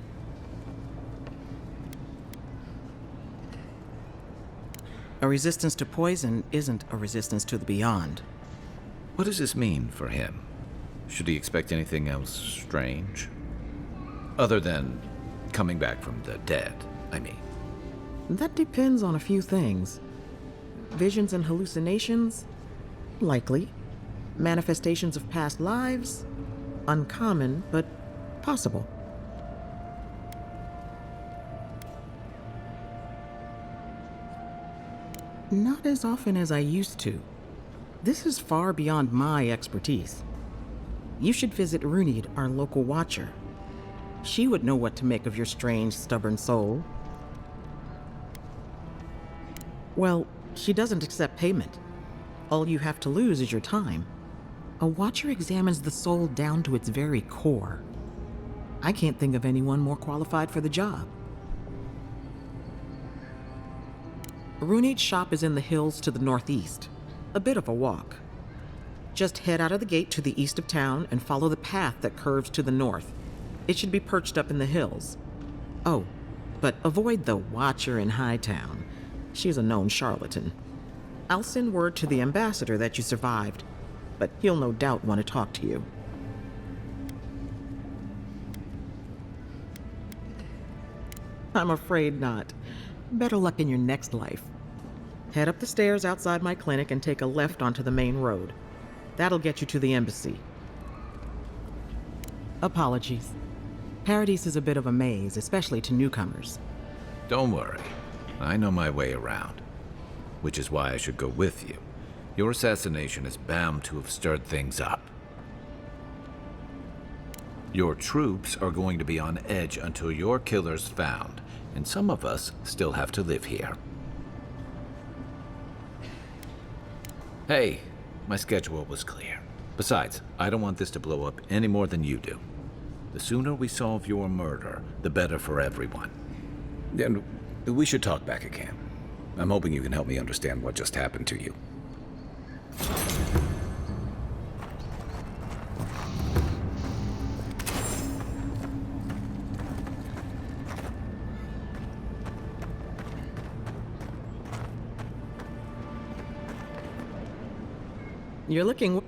A resistance to poison isn't a resistance to the beyond. What does this mean for him? Should he expect anything else strange? Other than coming back from the dead, I mean. That depends on a few things. Visions and hallucinations? Likely. Manifestations of past lives? Uncommon, but possible. Not as often as I used to. This is far beyond my expertise. You should visit Runid, our local watcher. She would know what to make of your strange, stubborn soul. Well, she doesn't accept payment. All you have to lose is your time. A watcher examines the soul down to its very core. I can't think of anyone more qualified for the job. Runid's shop is in the hills to the northeast. A bit of a walk. Just head out of the gate to the east of town and follow the path that curves to the north. It should be perched up in the hills. Oh, but avoid the Watcher in Hightown. She's a known charlatan. I'll send word to the ambassador that you survived, but he'll no doubt want to talk to you. I'm afraid not. Better luck in your next life. Head up the stairs outside my clinic and take a left onto the main road. That'll get you to the embassy. Apologies. Paradise is a bit of a maze, especially to newcomers. Don't worry. I know my way around. Which is why I should go with you. Your assassination is bound to have stirred things up. Your troops are going to be on edge until your killer's found, and some of us still have to live here. Hey, my schedule was clear. Besides, I don't want this to blow up any more than you do. The sooner we solve your murder, the better for everyone. And we should talk back again. I'm hoping you can help me understand what just happened to you. You're looking...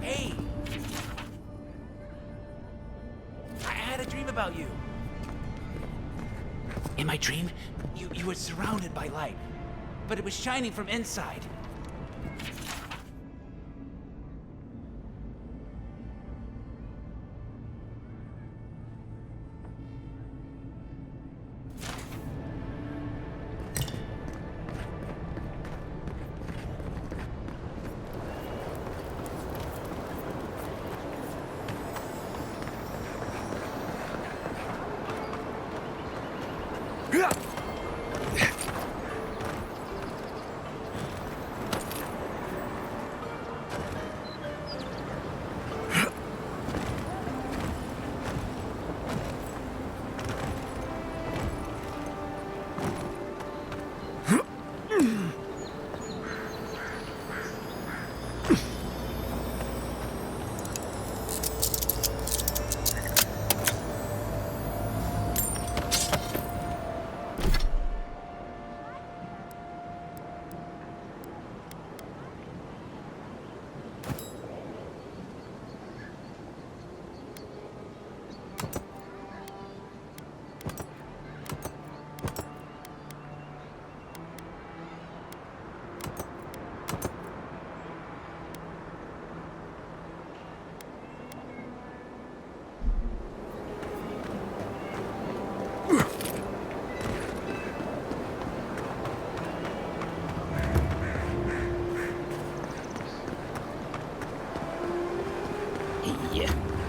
Hey! I had a dream about you. In my dream, you were surrounded by light, but it was shining from inside.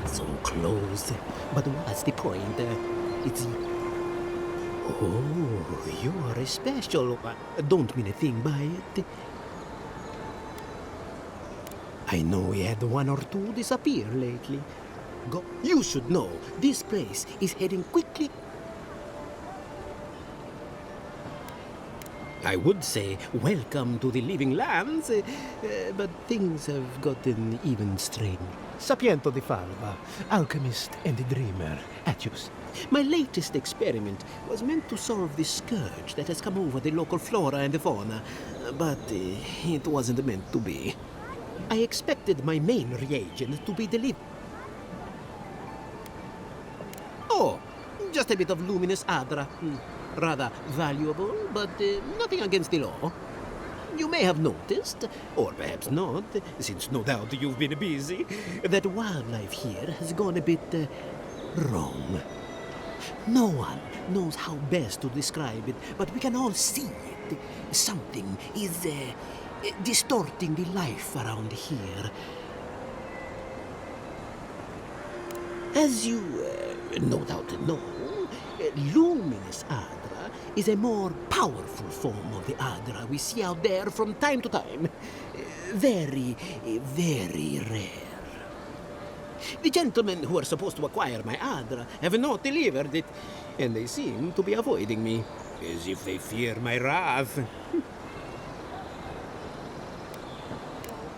So close. But what's the point? It's... Oh, you are special. Don't mean a thing by it. I know we had one or two disappear lately. You should know, this place is heading quickly. I would say welcome to the living lands, but things have gotten even strange. Sapiento di Falva, alchemist and dreamer, Atius. My latest experiment was meant to solve the scourge that has come over the local flora and fauna, but it wasn't meant to be. I expected my main reagent to be delivered. Oh, Just a bit of luminous Adra. Rather valuable, but nothing against the law. You may have noticed, or perhaps not, since no doubt you've been busy, that wildlife here has gone a bit wrong. No one knows how best to describe it, but we can all see it. Something is distorting the life around here. As you no doubt know, luminous Adra is a more powerful form of the Adra we see out there from time to time. Very, very rare. The gentlemen who are supposed to acquire my Adra have not delivered it, and they seem to be avoiding me, as if they fear my wrath.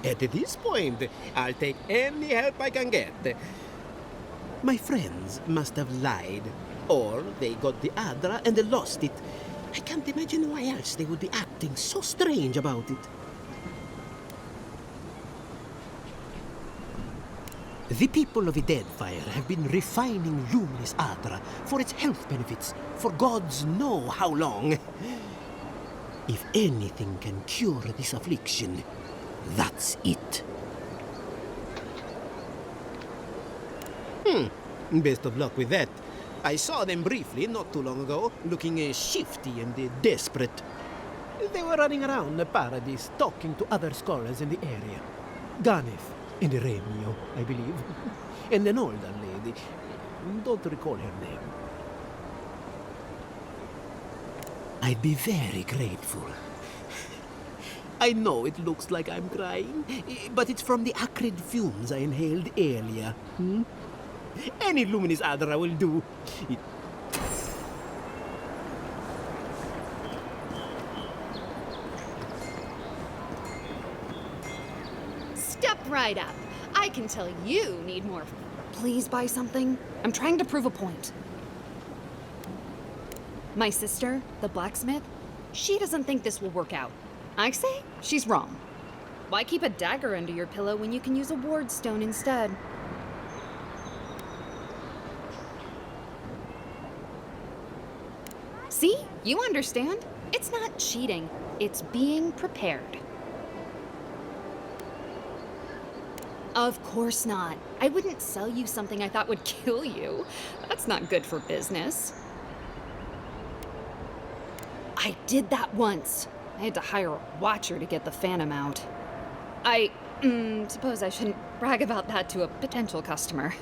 At this point, I'll take any help I can get. My friends must have lied, or they got the Adra and they lost it. I can't imagine why else they would be acting so strange about it. The people of the Deadfire have been refining luminous Adra for its health benefits for gods know how long. If anything can cure this affliction, that's it. Best of luck with that. I saw them briefly not too long ago, looking shifty and desperate. They were running around the paradise, talking to other scholars in the area. Ganef and Remio, I believe. And an older lady. Don't recall her name. I'd be very grateful. I know it looks like I'm crying, but it's from the acrid fumes I inhaled earlier. Any luminous Adra will do. Step right up. I can tell you need more. Please buy something. I'm trying to prove a point. My sister, the blacksmith, she doesn't think this will work out. I say she's wrong. Why keep a dagger under your pillow when you can use a ward stone instead? See? You understand? It's not cheating. It's being prepared. Of course not. I wouldn't sell you something I thought would kill you. That's not good for business. I did that once. I had to hire a watcher to get the phantom out. I suppose I shouldn't brag about that to a potential customer.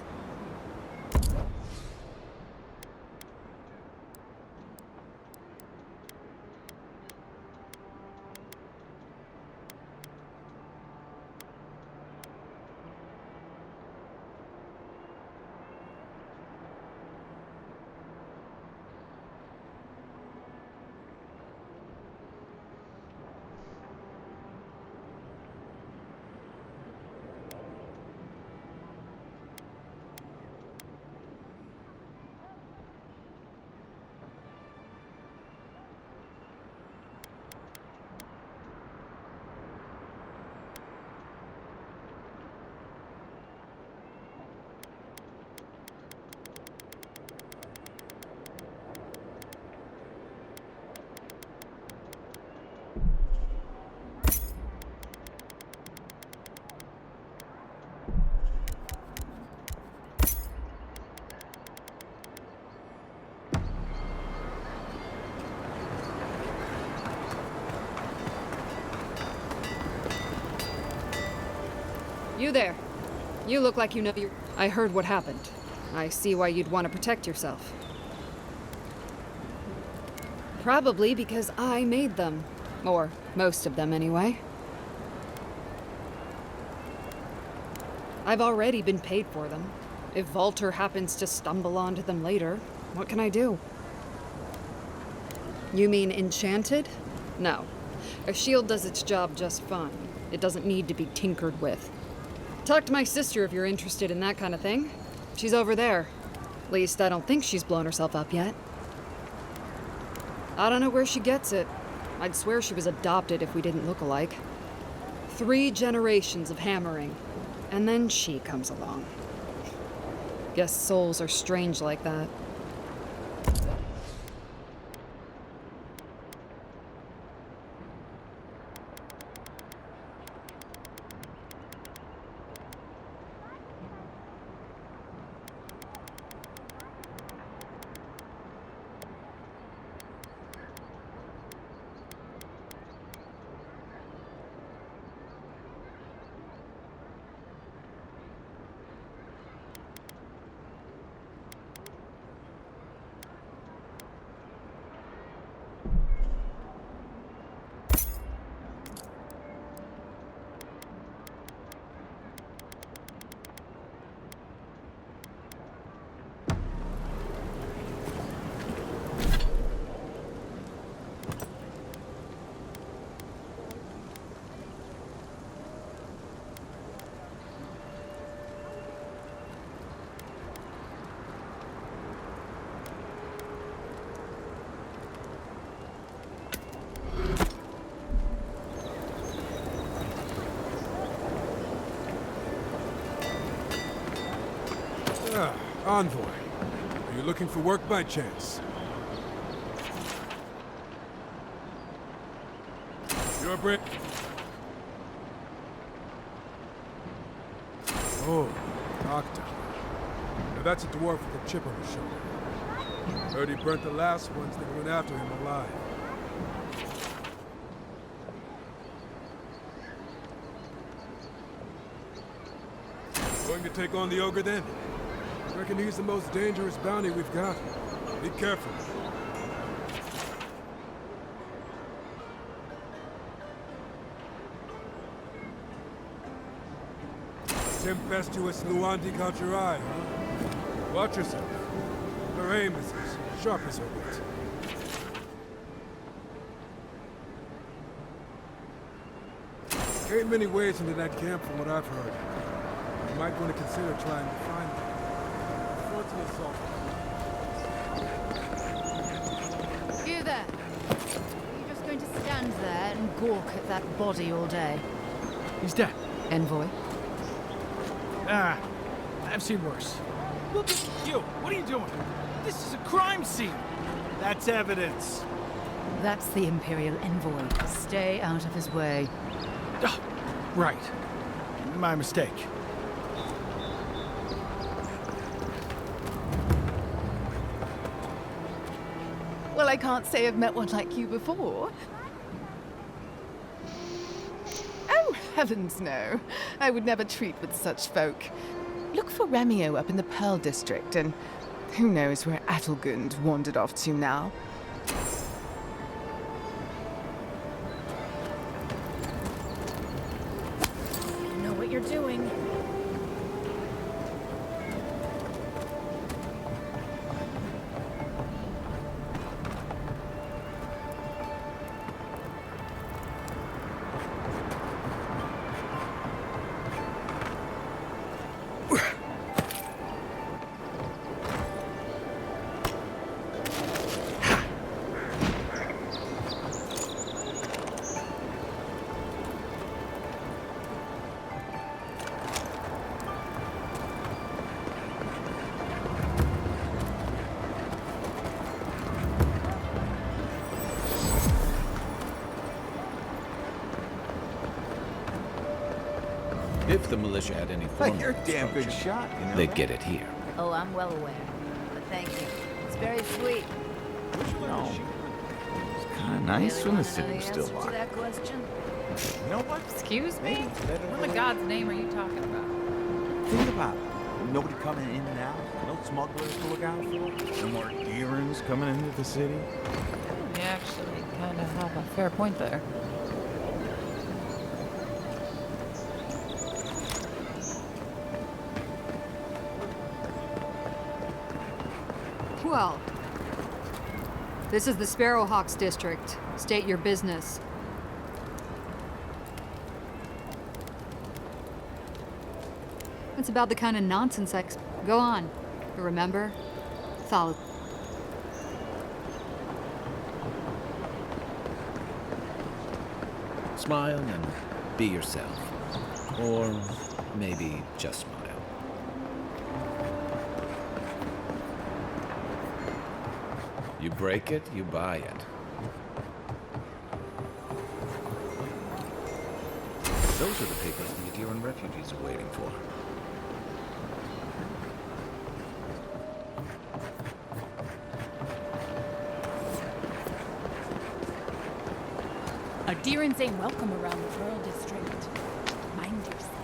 You there. You look like you know you... I heard what happened. I see why you'd want to protect yourself. Probably because I made them. Or most of them, anyway. I've already been paid for them. If Valter happens to stumble onto them later, what can I do? You mean enchanted? No. A shield does its job just fine. It doesn't need to be tinkered with. Talk to my sister if you're interested in that kind of thing. She's over there. At least I don't think she's blown herself up yet. I don't know where she gets it. I'd swear she was adopted if we didn't look alike. 3 generations of hammering, and then she comes along. Guess souls are strange like that. Envoy, are you looking for work by chance? You're Brit. Oh, Octa. Now that's a dwarf with a chip on his shoulder. Heard he burnt the last ones that went after him alive. Going to take on the ogre then? I reckon he's the most dangerous bounty we've got. Be careful. Tempestuous Luandi caught your eye, huh? Watch yourself. Her aim is as sharp as her wit. Ain't many ways into that camp from what I've heard. You might want to consider trying to find them. Throw to assault. You there. Are you just going to stand there and gawk at that body all day? He's dead. Envoy? Ah, I've seen worse. Look at you! What are you doing? This is a crime scene! That's evidence. That's the Imperial Envoy. Stay out of his way. Ah, right. My mistake. Well, I can't say I've met one like you before. Oh, heavens no. I would never treat with such folk. Look for Remio up in the Pearl District, and who knows where Adelgund wandered off to now. You know what you're doing. If the militia had any form You're a damn good shot, you know they'd that? get it here. Oh, I'm well aware. But thank you. It's very sweet. No. It's kind of nice when the city was still To locked. that question? You know what? Excuse me? What in the God's name are you talking about? Think about it. Nobody coming in and out. No smugglers to look out for. No more Deerans coming into the city. You actually kind of have a fair point there. Well, this is the Sparrowhawks district. State your business. That's about the kind of nonsense Go on. Remember? Follow. Smile and be yourself. Or maybe just smile. You break it, you buy it. Those are the papers the Adirran refugees are waiting for. Adirans ain't welcome around the Pearl District. Mind yourself.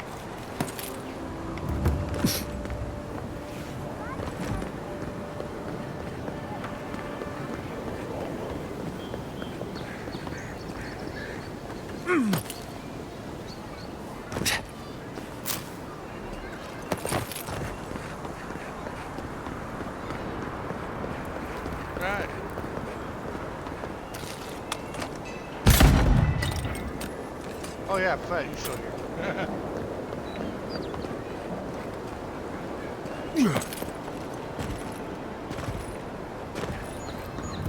Right. Oh yeah, Fed, he's still here.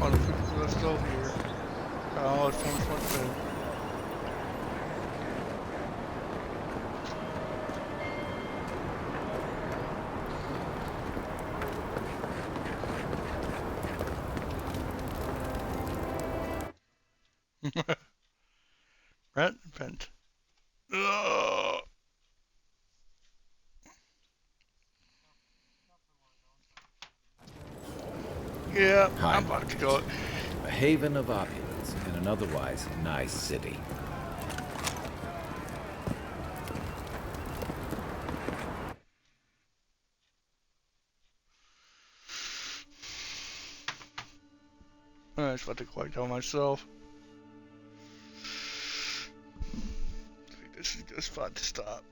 Oh, let's go here. Oh, it's so much fun food. Rent, vent. Ugh. Yeah, I'm about to go. A haven of opulence in an otherwise nice city. I was about to collect all myself. I think this is a good spot to stop.